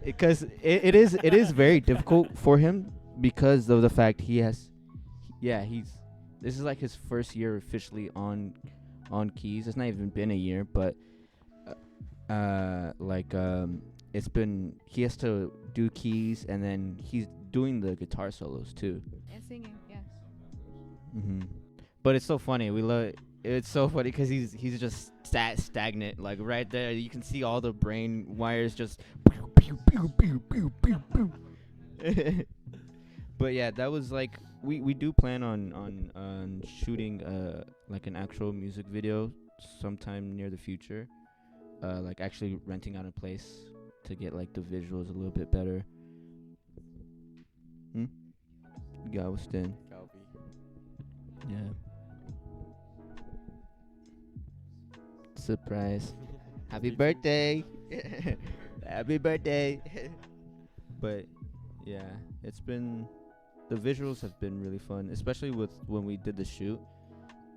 because it is very difficult for him because of the fact this is like his first year officially on keys. It's not even been a year, but it's been, he has to do keys, and then he's doing the guitar solos too. And singing, yeah. But it's so funny. We love it. It's so funny because he's just stagnant, like right there. You can see all the brain wires just. But yeah, that was like we do plan on shooting like an actual music video sometime near the future. Like actually renting out a place to get like the visuals a little bit better. Galveston. Calvi. Yeah. Surprise. Happy birthday. Happy birthday. But yeah, the visuals have been really fun, especially with when we did the shoot.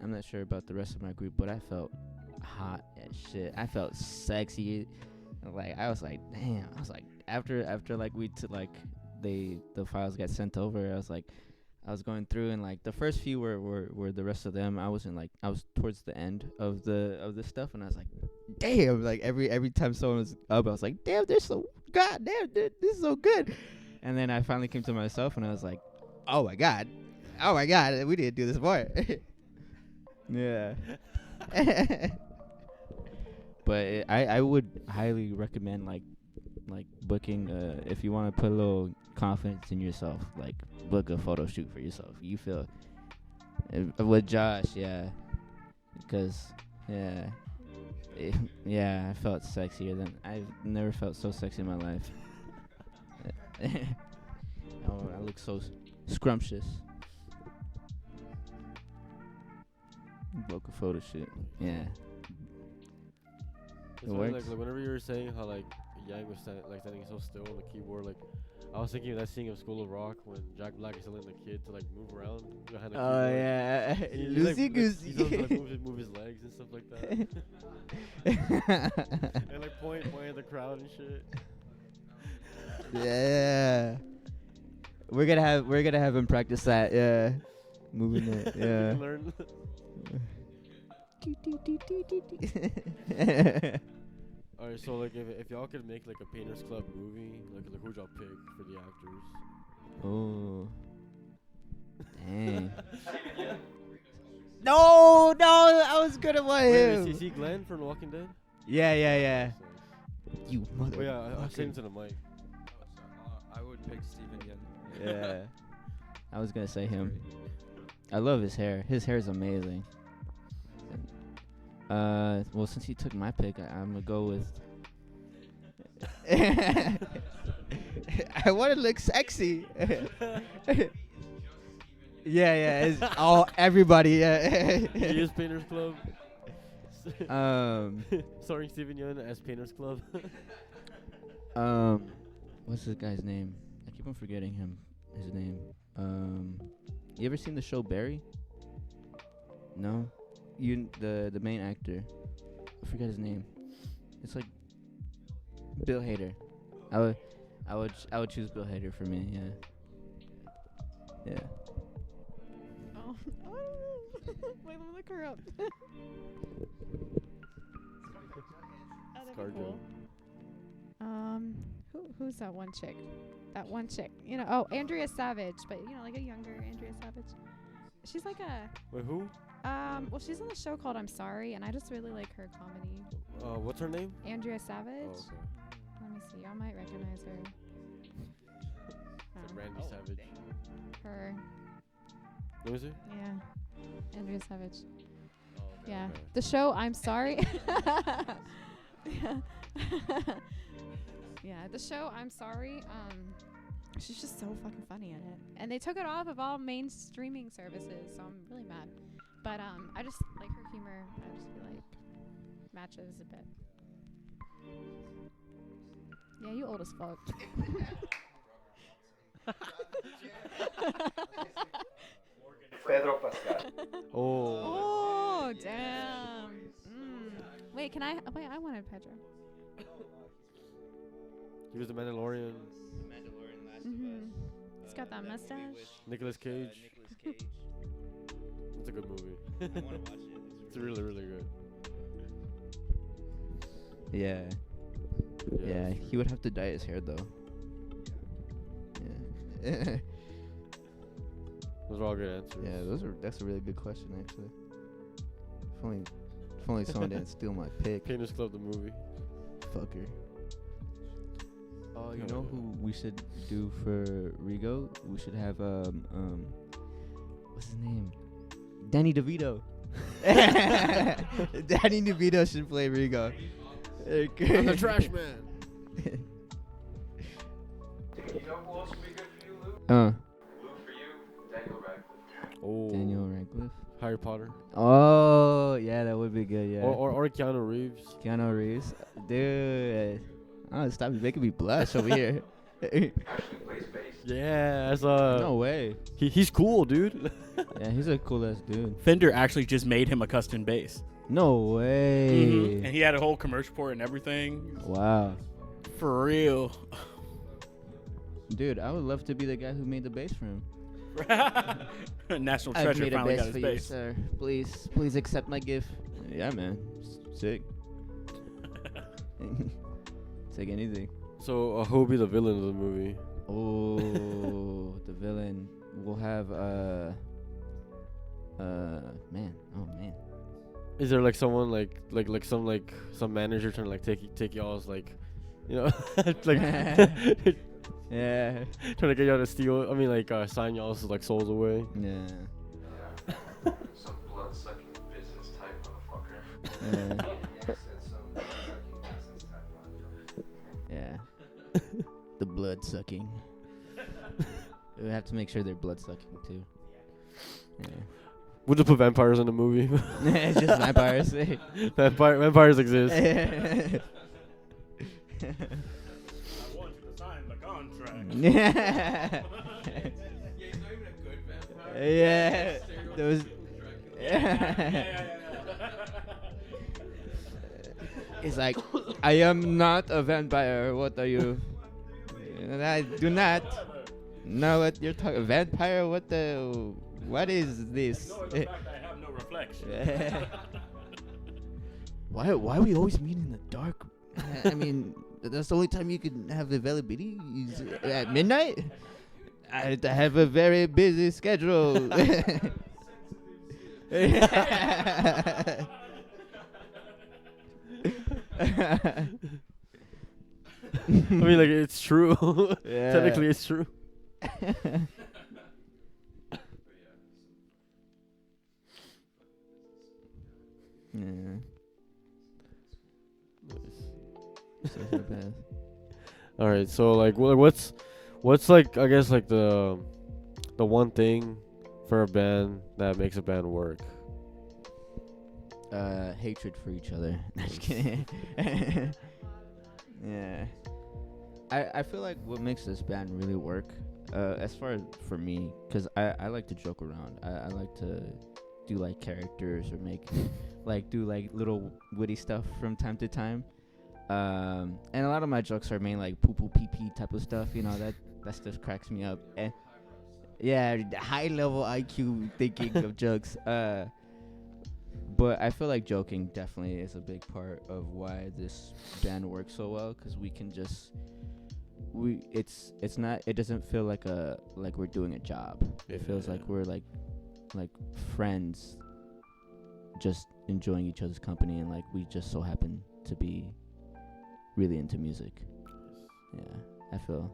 I'm not sure about the rest of my group, but I felt hot as shit. I felt sexy. Like I was like, damn. I was like, after like the files got sent over, I was going through, and like the first few were the rest of them. I was towards the end of the stuff, and I was like, damn. Like every time someone was up, I was like, damn, they're so goddamn, this is so good. And then I finally came to myself, and I was like, oh my god, we didn't do this more. Yeah. But I would highly recommend like booking if you want to put a little confidence in yourself, like book a photo shoot for yourself. You feel with Josh, yeah, because I felt sexier than I've never felt so sexy in my life. Oh, I look so scrumptious. Book a photo shoot, yeah. It's funny, like whenever you were saying how like Yang was standing so still on the keyboard, like I was thinking of that scene of School of Rock when Jack Black is telling the kid to like move around behind the keyboard. Oh yeah, Loosey goosey. He does like move his legs and stuff like that. And like point at the crowd and shit. Yeah, we're gonna have him practice that. Yeah, moving it. Yeah. Learn. Alright, so like if y'all could make like a Painters Club movie, like who'd y'all pick for the actors? Oh, dang. No, I was gonna want him. Is he Glenn from The Walking Dead? Yeah. You mother. Oh yeah, I saying to the mic. I would pick Steven Yeun. Yeah, I was gonna say him. I love his hair. His hair is amazing. Well, since he took my pick, I'm gonna go with. I want to look sexy. Yeah, it's all everybody. Yeah. He is Painters Club. Starring Steven Yeun as Painters Club. What's this guy's name? I keep on forgetting his name. You ever seen the show Barry? No. The main actor, I forget his name. It's like Bill Hader. I would choose Bill Hader for me. Yeah. Oh. Wait, let me look her up. Cool. Who's that one chick? That one chick. Oh, Andrea Savage, but like a younger Andrea Savage. She's like a. Wait, who? Well, she's on a show called I'm Sorry, and I just really like her comedy. What's her name? Andrea Savage. Oh, okay. Let me see. Y'all might recognize her. Randy Savage. Her. Who is it? Yeah. Andrea Savage. Oh, okay, Yeah. okay. The show I'm Sorry. Yeah. Yeah. The show I'm Sorry. She's just so fucking funny in it. And they took it off of all main streaming services, so I'm really mad. But I just like her humor. I just feel like matches a bit. Yeah, you old as fuck. Pedro Pascal. Oh, damn. Wait, I wanted Pedro. He was the Mandalorian. He's got that mustache. Nicolas Cage. It's a good movie. I want to watch it. It's really, really good. Yeah, he would have to dye his hair though. Yeah. Those are all good answers. Yeah, that's a really good question actually. If only someone didn't steal my pick. Painters Club the movie. Fucker. Oh, you know who we should do for Rigo? We should have what's his name? Danny DeVito. Danny DeVito should play Rigo. I'm the trash man. You know who else would be good for you, Lou? Lou Lou for you. Harry Potter. Oh, yeah, that would be good. Yeah. Or Keanu Reeves. Keanu Reeves, dude. Oh, stop making me blush over here. Actually plays bass. Yeah, that's No way. he's cool, dude. Yeah, he's a cool ass dude. Fender actually just made him a custom bass. No way. And he had a whole commercial for it and everything. Wow. For real. Dude, I would love to be the guy who made the bass for him. National I've Treasure made a finally bass got for his you, bass. sir. Please accept my gift. Yeah, man. Sick. Take anything. So who will be the villain of the movie? Oh, the villain. We'll have man. Oh man. Is there like someone like some manager trying to like take y'all's like, you know, like Yeah. trying to get y'all to steal? I mean like sign y'all's like souls away. Yeah. Some blood-sucking business type motherfucker. Yeah. Yes, it's some sucking business type of Yeah. The blood sucking. We have to make sure they're blood sucking too. Yeah. We'll just put vampires in the movie. It's just vampires. Vampires exist. I want you to sign the contract. Yeah. Yeah. Those. It's like, I am not a vampire. What are you? I do not know what you're talking. Vampire? What the? What is this? No, in fact, I have no reflection. Why we always meet in the dark? I mean, that's the only time you can have availability is at midnight. I have a very busy schedule. I mean like it's true. Yeah. Technically it's true. Yeah. So bad. All right, so like what's like I guess like the one thing for a band that makes a band work? Hatred for each other. Just kidding. Yeah. I feel like what makes this band really work, as far as for me, because I like to joke around. I like to do like characters or make do like little witty stuff from time to time. And a lot of my jokes are mainly like poo poo pee pee type of stuff, you know, that stuff cracks me up. And yeah, high level IQ thinking of jokes. But I feel like joking definitely is a big part of why this band works so well, because we can just it doesn't feel like we're doing a job. It feels like we're like friends just enjoying each other's company, and like we just so happen to be really into music. Yeah, I feel.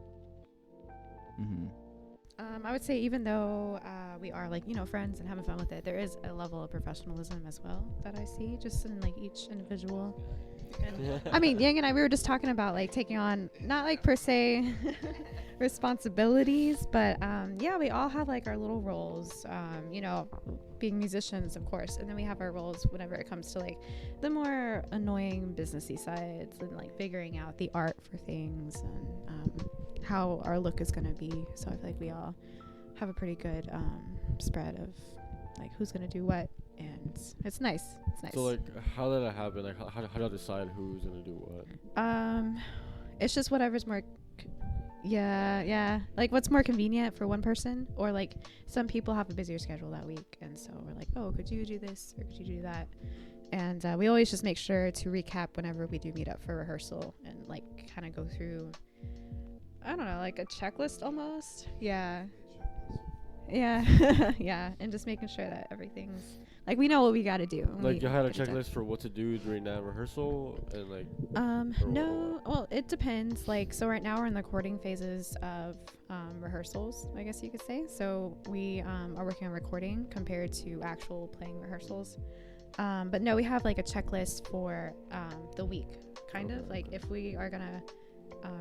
I would say even though we are like, you know, friends and having fun with it, there is a level of professionalism as well that I see just in like each individual. And I mean, Yang and I, we were just talking about like taking on not like per se responsibilities, but yeah, we all have like our little roles, you know, being musicians, of course, and then we have our roles whenever it comes to like the more annoying businessy sides and like figuring out the art for things and how our look is going to be. So I feel like we all have a pretty good spread of like who's going to do what, and it's nice. It's nice. So like how did that happen? Like how do you decide who's gonna do what? It's just whatever's more yeah, like what's more convenient for one person, or like some people have a busier schedule that week, and so we're like, oh, could you do this or could you do that? And we always just make sure to recap whenever we do meet up for rehearsal and like kind of go through, I don't know, like a checklist almost. Yeah. Yeah, and just making sure that everything's like we know what we got to do. Like you had a checklist for what to do during that rehearsal, and like no, well, it depends. Like, so right now we're in the recording phases of rehearsals, I guess you could say. So we are working on recording compared to actual playing rehearsals. But no, we have like a checklist for the week, kind of like if we are gonna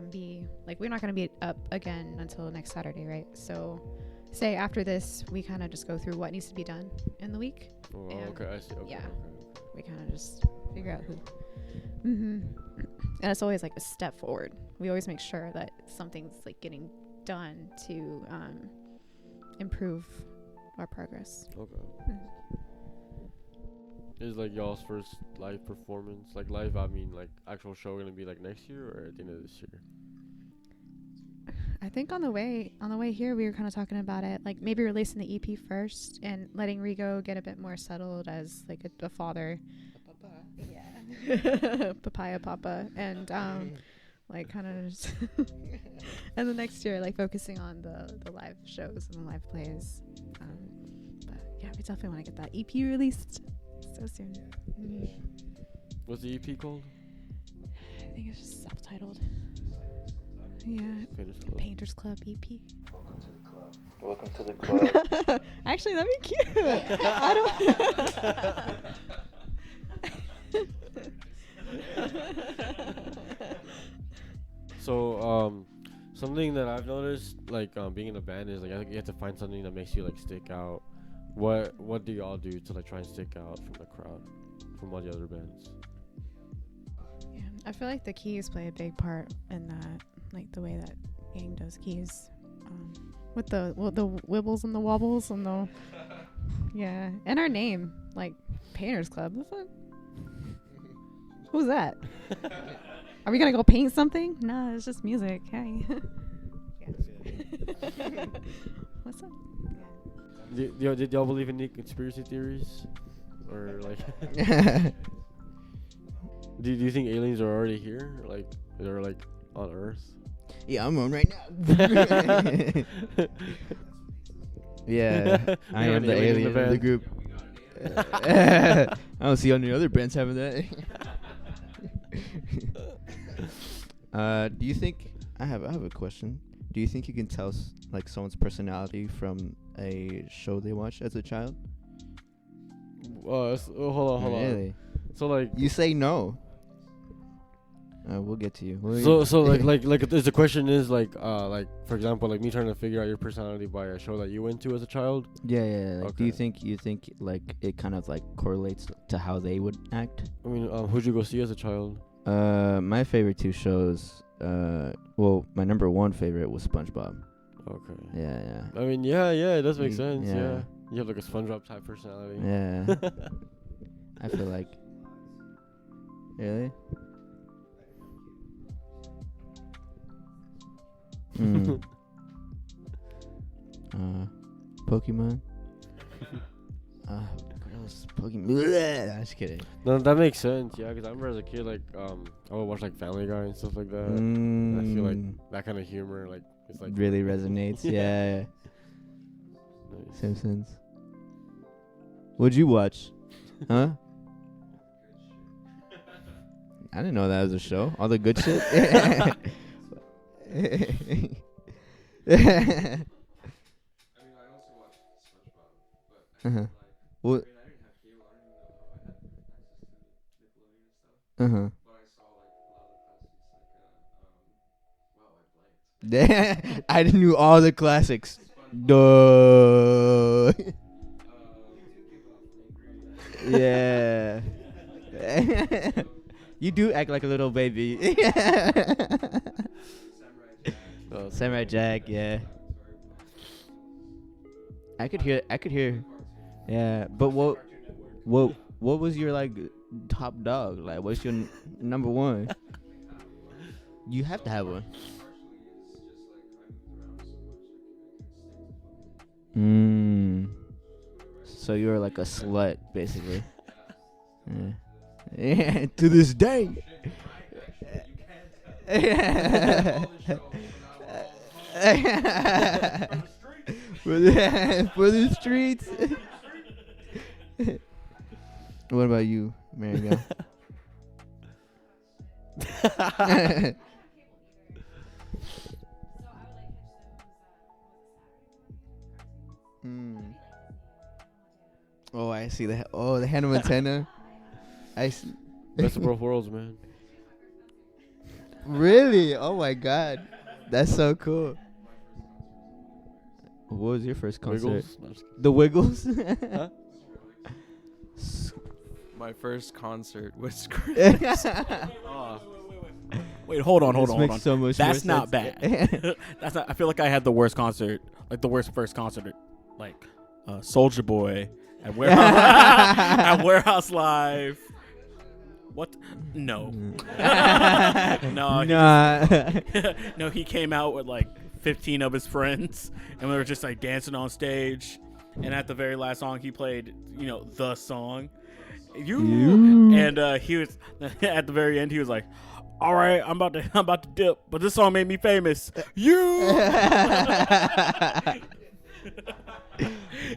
be like, we're not gonna be up again until next Saturday, right? So say after this, we kind of just go through what needs to be done in the week. Oh, And okay, I see. Okay, yeah. okay. We kind of just figure out who. And it's always like a step forward. We always make sure that something's like getting done to improve our progress. Okay. Is like y'all's first live performance, like live? I mean, like actual show, gonna be like next year or at the end of this year? I think on the way here, we were kind of talking about it, like maybe releasing the EP first and letting Rigo get a bit more settled as like a father. Yeah. Papaya Papa. And like kind of just and the next year, like focusing on the live shows and the live plays. But yeah, we definitely want to get that EP released so soon. What's the EP called? I think it's just self-titled. Yeah. Painters Club EP. Welcome to the club. Actually, that'd be cute. I don't. So, something that I've noticed, like being in a band, is like you have to find something that makes you like stick out. What do y'all do to like try and stick out from the crowd, from all the other bands? Yeah, I feel like the keys play a big part in that, like the way that Yang does keys, with the wibbles and the wobbles and the and our name, like Painters Club. The fuck? Who's that? Are we gonna go paint something? No, it's just music. Hey. What's up? Did y'all believe in any conspiracy theories, or like? Do you think aliens are already here? Like they're like on Earth? Yeah, I'm on right now. Yeah, I am the alien of the group. I don't see any other bands having that. Do you think I have a question? Do you think you can tell like someone's personality from a show they watched as a child? Hold on. Really? So like you say no. We'll get to you. So like the question is like for example, like me trying to figure out your personality by a show that you went to as a child. Yeah. Like, Okay. do you think like it kind of like correlates to how they would act? I mean, who'd you go see as a child? My favorite two shows. Well, my number one favorite was SpongeBob. Okay. Yeah. I mean, yeah, it does make sense. Yeah. Yeah. You have like a SpongeBob type personality. Yeah. I feel like. Really? Pokemon. What else? Pokemon. I'm just kidding. No, that makes sense. Yeah, because I remember as a kid, like I would watch like Family Guy and stuff like that. And I feel like that kind of humor, like it's like really resonates. Yeah. Nice. Simpsons. What'd you watch? Huh? I didn't know that was a show. All the good shit. I mean, I also watched SpongeBob, but I Uh-huh. like, What? I mean, I didn't have cable. I don't even know how I had access to Nickelodeon and stuff. Uh-huh. But I saw like a lot of the classics, like wow, I blanked. I knew all the classics. Duh. Yeah. You do act like a little baby. Samurai Jack, yeah. I could hear. Yeah, but what was your like top dog? Like, what's your number one? You have to have one. So you're like a slut, basically. Yeah. To this day. For the streets. What about you, Marigail? Oh, I see the Hannah Montana. I see. Best of both worlds, man. Really? Oh my God, that's so cool. What was your first concert? Wiggles? No, I'm just The Wiggles. Huh? My first concert was Wait, hold on. This makes so much That's more not sense. bad. That's not. I feel like I had the worst concert, like the worst first concert, like Soulja Boy at Warehouse, at Warehouse Live. What? No. No. Nah. No, he came out with like 15 of his friends, and we were just like dancing on stage. And at the very last song, he played, the song. And he was at the very end. He was like, "All right, I'm about to dip, but this song made me famous."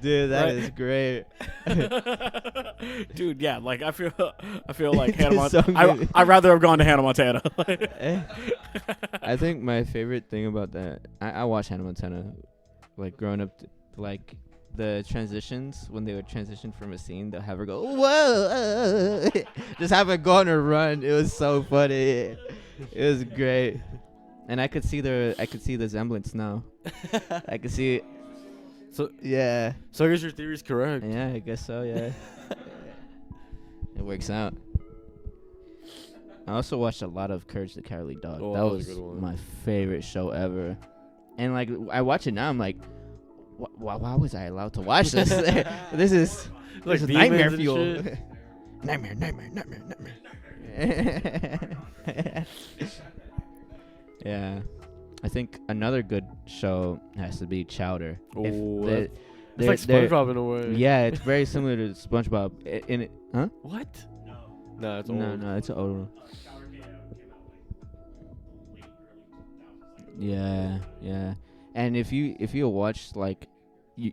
Dude, that Right? is great. Dude, yeah, like I feel like Hannah This song Montana. made- I'd rather have gone to Hannah Montana. I think my favorite thing about that, I watched Hannah Montana, like growing up, like the transitions when they would transition from a scene, they'll have her go whoa, just have her go on a run. It was so funny. It was great, and I could see the resemblance now. I could see it. So Yeah, I guess your theory's correct. yeah, I guess so. Yeah, it works out. I also watched a lot of Courage the Cowardly Dog. Oh, that that was was a good one. my favorite show ever. And like I watch it now, I'm like, why was I allowed to watch this? This is Like this is demons nightmare and fuel. shit. nightmare. Yeah, I think another good show has to be Chowder. Oh, If it's like they're- SpongeBob in a way. Yeah, it's very similar to SpongeBob. In it, huh? What? No, it's old. No, it's an old one. Yeah. And if you watch like you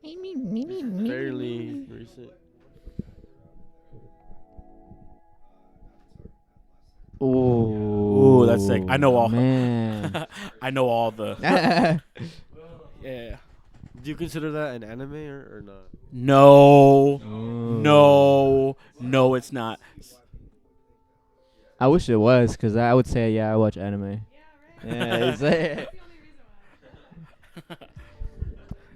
Fairly recent. Oh, that's sick. I know all. Man. I know all the. Yeah. Do you consider that an anime or not? No, Oh. no, it's not. I wish it was, cause I would say I watch anime. Yeah, it's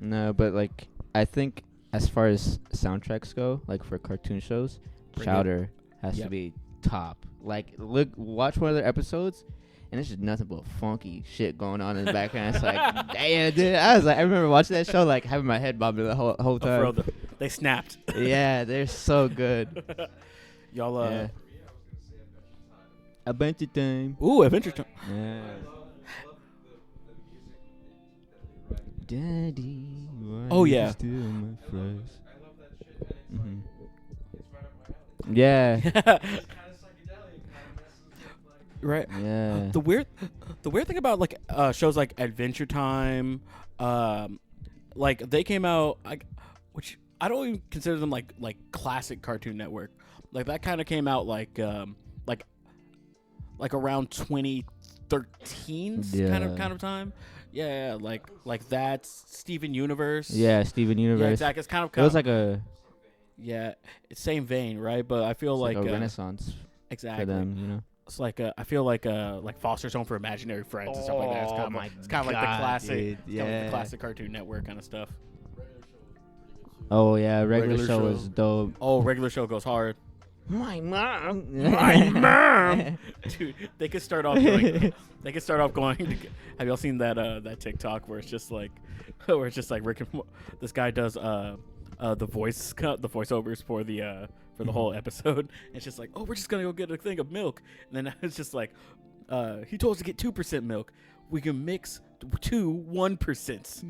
no, but like I think as far as soundtracks go, like for cartoon shows, Bring Chowder has Yep. to be top. Like watch one of their episodes, and it's just nothing but funky shit going on in the background. It's like, damn, dude. I remember watching that show, like having my head bobbing the whole Oh, time. bro, they snapped. Yeah, they're so good. Y'all, Yeah. Adventure time. Ooh, Adventure Time. Yeah. Daddy. why Oh, did you yeah. steal my fries? Yeah. Right. Yeah. The weird thing about like shows like Adventure Time, like they came out, which I don't even consider them like classic Cartoon Network. Like that kind of came out like around 2013 kind of time. Yeah, like that's Steven Universe. Yeah, Steven Universe. Yeah, exactly. It's kind It was like a it's same vein, right? But I feel like like a renaissance exactly. for them, you know. It's like I feel like Foster's Home for Imaginary Friends and stuff like that. It's kind of like it's kind of like the classic, dude, it's kind of like yeah. the classic Cartoon Network kind of stuff. Oh yeah, regular Regular show show. was dope. Oh, regular show goes hard, My mom. dude. They could start off going. Have y'all seen that TikTok where it's just like Rick and this guy does the voiceovers for the whole episode. It's just like, oh, we're just gonna go get a thing of milk, and then it's just like, he told us to get 2% milk. We can mix 1%.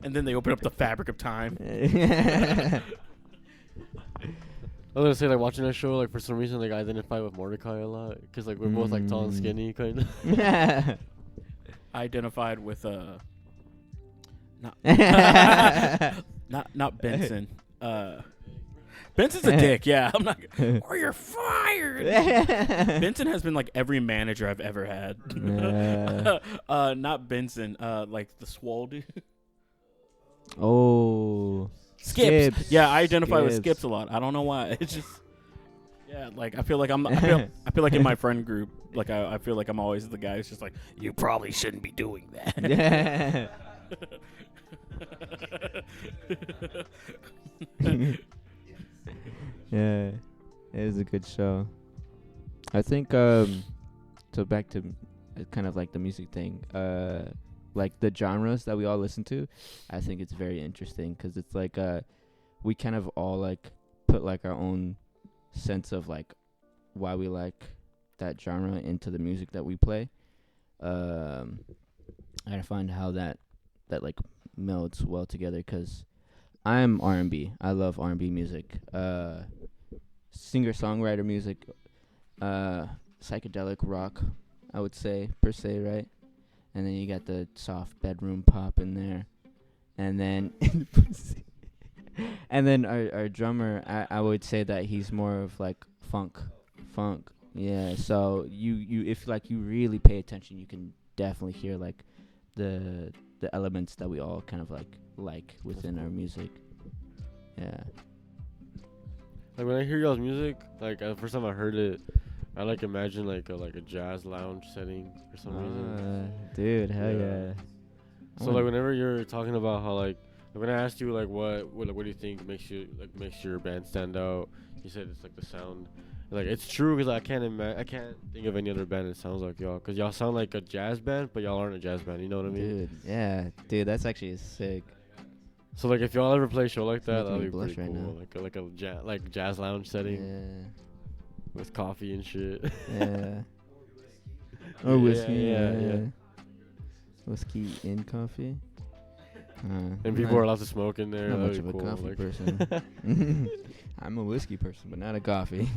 And then they open up the fabric of time. I was gonna say, like, watching that show, like, for some reason, like, I identify with Mordecai a lot, because, like, we're both, like, tall and skinny, kind of. Yeah. I identified with not Benson. Benson's a dick. Yeah, I'm not. Or you're fired. Benson has been like every manager I've ever had. Yeah. Not Benson. Like the swole dude. Oh. Skips. Skips. Yeah, I identify with Skips. Skips a lot. I don't know why. It's just Yeah, like I feel like I feel like in my friend group, like I feel like I'm always the guy who's just like, you probably shouldn't be doing that. Yeah. Yeah, it is a good show. I think so back to kind of like the music thing, like the genres that we all listen to. I think it's very interesting because it's like we kind of all like put like our own sense of like why we like that genre into the music that we play. I find how that like melds well together because I'm R&B. I love R&B music. Singer-songwriter music, psychedelic rock, I would say, per se, right? And then you got the soft bedroom pop in there. And then and then our drummer, I would say that he's more of like funk. Yeah, so you if like you really pay attention, you can definitely hear like the elements that we all kind of like within our music. Yeah. Like when I hear y'all's music, like the first time I heard it, I like imagine like a jazz lounge setting for some reason. Dude, hell yeah. So like whenever you're talking about how like when I asked you like what do you think makes your band stand out, you said it's like the sound. Like it's true because I can't think of any other band that sounds like y'all because y'all sound like a jazz band, but y'all aren't a jazz band. You know what I mean? Dude, yeah, dude, that's actually sick. So like if y'all ever play a show like that, that'd be pretty right cool. now. Like a jazz lounge setting. Yeah. With coffee and shit. Yeah. Or whiskey. Yeah. Whiskey in coffee. And people are allowed to smoke in there. Not much That'd of be a cool. coffee Like person. I'm a whiskey person, but not a coffee.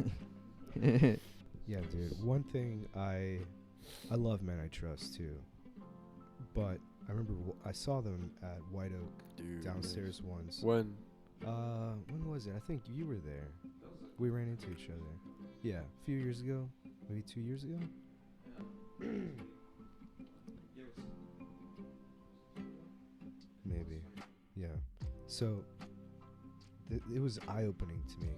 Yeah, dude. One thing I love Man I Trust too, but I remember I saw them at White Oak downstairs once. When? When was it? I think you were there. We ran into each other. Yeah, a few years ago, maybe 2 years ago. Maybe, yeah. So it was eye-opening to me.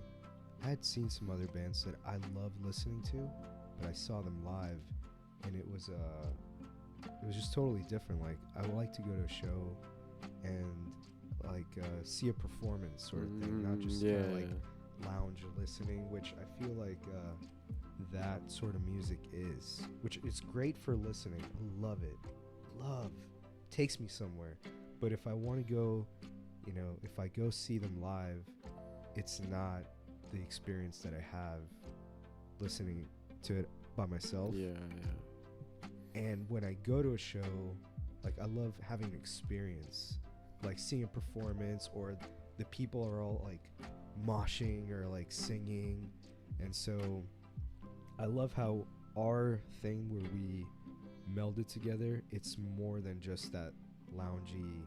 I had seen some other bands that I loved listening to, but I saw them live, and it was just totally different. Like I would like to go to a show and like see a performance sort of thing, not just kind of like lounge listening, which I feel like that sort of music is, which it's great for listening. I love it. Takes me somewhere. But if I want to go, if I go see them live, it's not the experience that I have listening to it by myself. Yeah. And when I go to a show, like I love having an experience, like seeing a performance or the people are all like moshing or like singing. And so I love how our thing where we melded together, it's more than just that loungy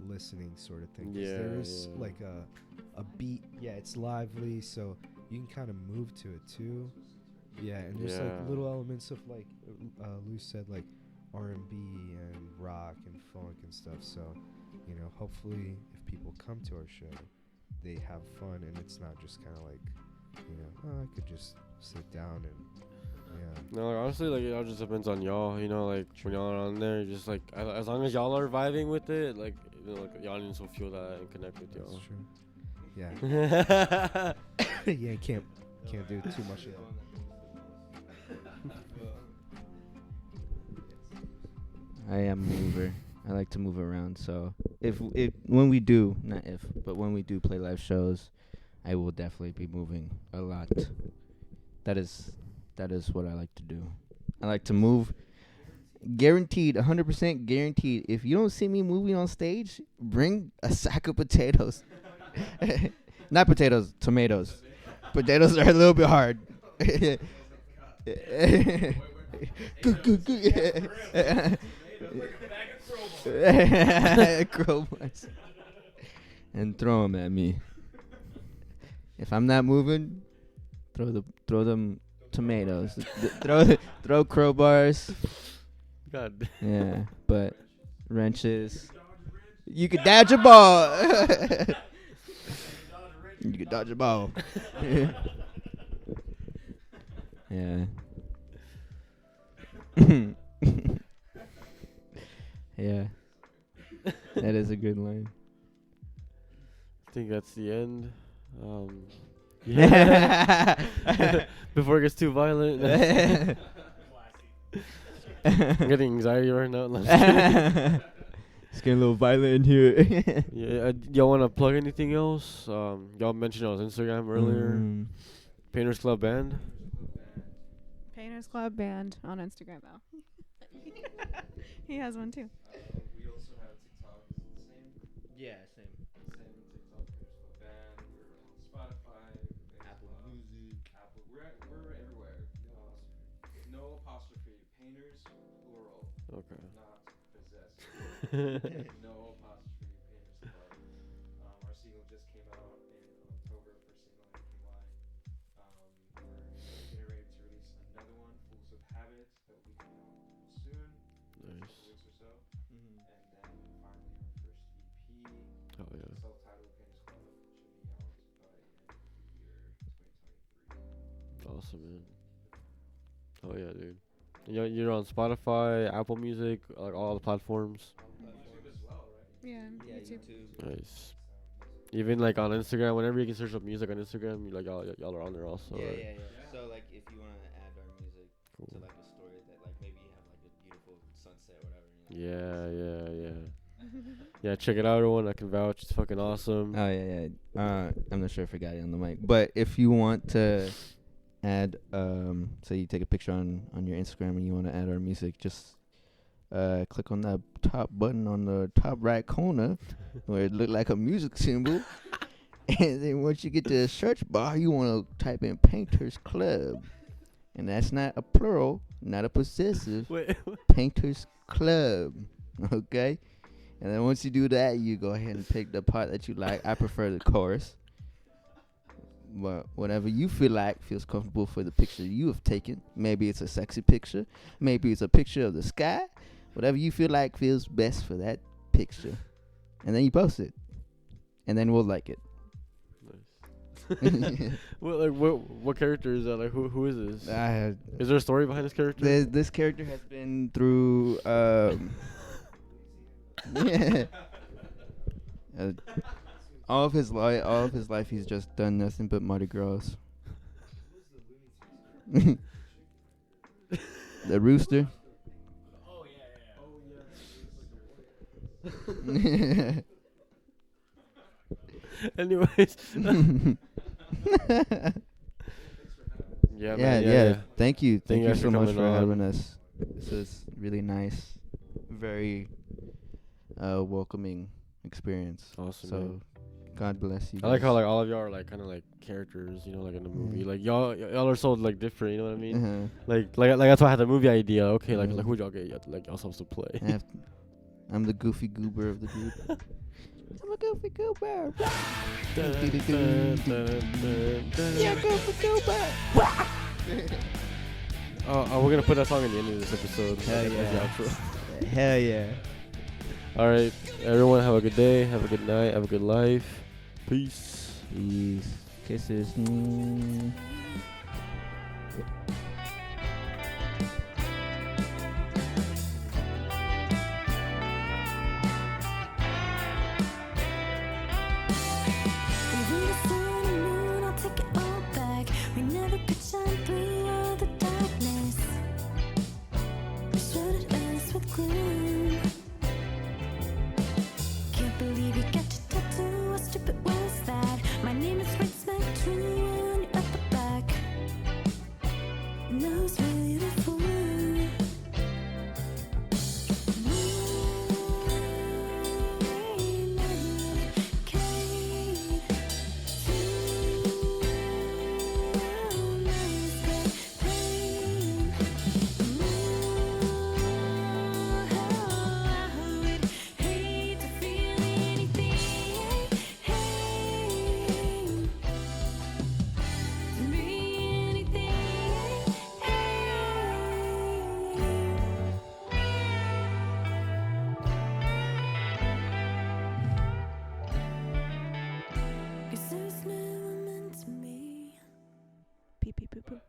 listening sort of thing. There's like a beat. Yeah, it's lively, so you can kind of move to it too. Yeah, and there's like little elements of like Lou said, like R&B and rock and funk and stuff. So, hopefully if people come to our show, they have fun and it's not just kind of like, I could just sit down and No, like, honestly, like it all just depends on y'all. Like when y'all are on there, just like as long as y'all are vibing with it, like like the audience will feel that and connect with y'all. That's true. Yeah. Yeah, can't do too much of that. I am a mover. I like to move around. So when we do play live shows, I will definitely be moving a lot. That is what I like to do. I like to move. Guaranteed, 100% guaranteed. If you don't see me moving on stage, bring a sack of potatoes. Not potatoes, tomatoes. Potatoes are a little bit hard. Crowbars. And throw them at me. If I'm not moving, throw them tomatoes. throw crowbars. God. Yeah, but wrenches. You could dodge a ball. You could dodge a ball. Yeah. Yeah. That is a good line. I think that's the end. Yeah. Before it gets too violent. I'm getting anxiety right now. It's getting a little violent in here. Yeah, y'all want to plug anything else? Y'all mentioned on Instagram earlier. Painters Club Band. Painters Club Band on Instagram now. He has one too. We also have TikTok. Is it the same? Yeah, same. Same TikTok. Painters Club Band. We're on Spotify. Apple Music. Apple. We're everywhere. No apostrophe. Painters plural. Okay. Not possessed. No apostrophe. Painters Club. Our single just came out in October. First single in KY. We're getting ready to release another one, Fools with Habits, that will be coming out soon. Nice. Weeks or so. And then finally our first EP. Oh yeah. Self-titled Painters Club should be out by end of the year 2023. Awesome, man. Oh yeah, dude. You're on Spotify, Apple Music, like all the platforms. YouTube as well, right? Yeah, Yeah, YouTube. Nice. Even like on Instagram, whenever you can search up music on Instagram, you like y'all are on there also. Yeah, right? yeah, yeah. So like, if you want to add our music Cool. to like a story that like maybe you have like a beautiful sunset, or whatever. Yeah. Yeah, check it out, everyone. I can vouch. It's fucking awesome. Oh yeah. I'm not sure if I got it on the mic, but if you want to add, say you take a picture on your Instagram and you want to add our music, just click on that top button on the top right corner where it look like a music symbol, and then once you get to the search bar, you want to type in Painters Club, and that's not a plural, not a possessive. Wait. Painters Club, okay? And then once you do that, you go ahead and pick the part that you like. I prefer the chorus. But whatever you feel like feels comfortable for the picture you have taken. Maybe it's a sexy picture. Maybe it's a picture of the sky. Whatever you feel like feels best for that picture. And then you post it. And then we'll like it. Nice. What character is that? Like who is this? Is there a story behind this character? This character has been through all of his life he's just done nothing but Mardi Gras. The rooster. Oh Yeah. Anyways. Yeah. Thank you guys so much coming for on. having us. This is really nice, very welcoming experience. Awesome. So, Man. God bless you. I like guys. how like all of y'all are like kind of like characters, you know, like in the movie. Like y'all are so like different, you know what I mean? Uh-huh. Like that's why I had the movie idea. Okay, like Mhm. who'd y'all get? Like y'all supposed to play. I'm the goofy goober of the group. I'm a goofy goober. Yeah, goofy goober. We're gonna put that song at the end of this episode. Hell as the yeah. outro. Hell yeah. All right, everyone, have a good day, have a good night, have a good life. Peace. Peace. Kisses. Pee pee poo poo.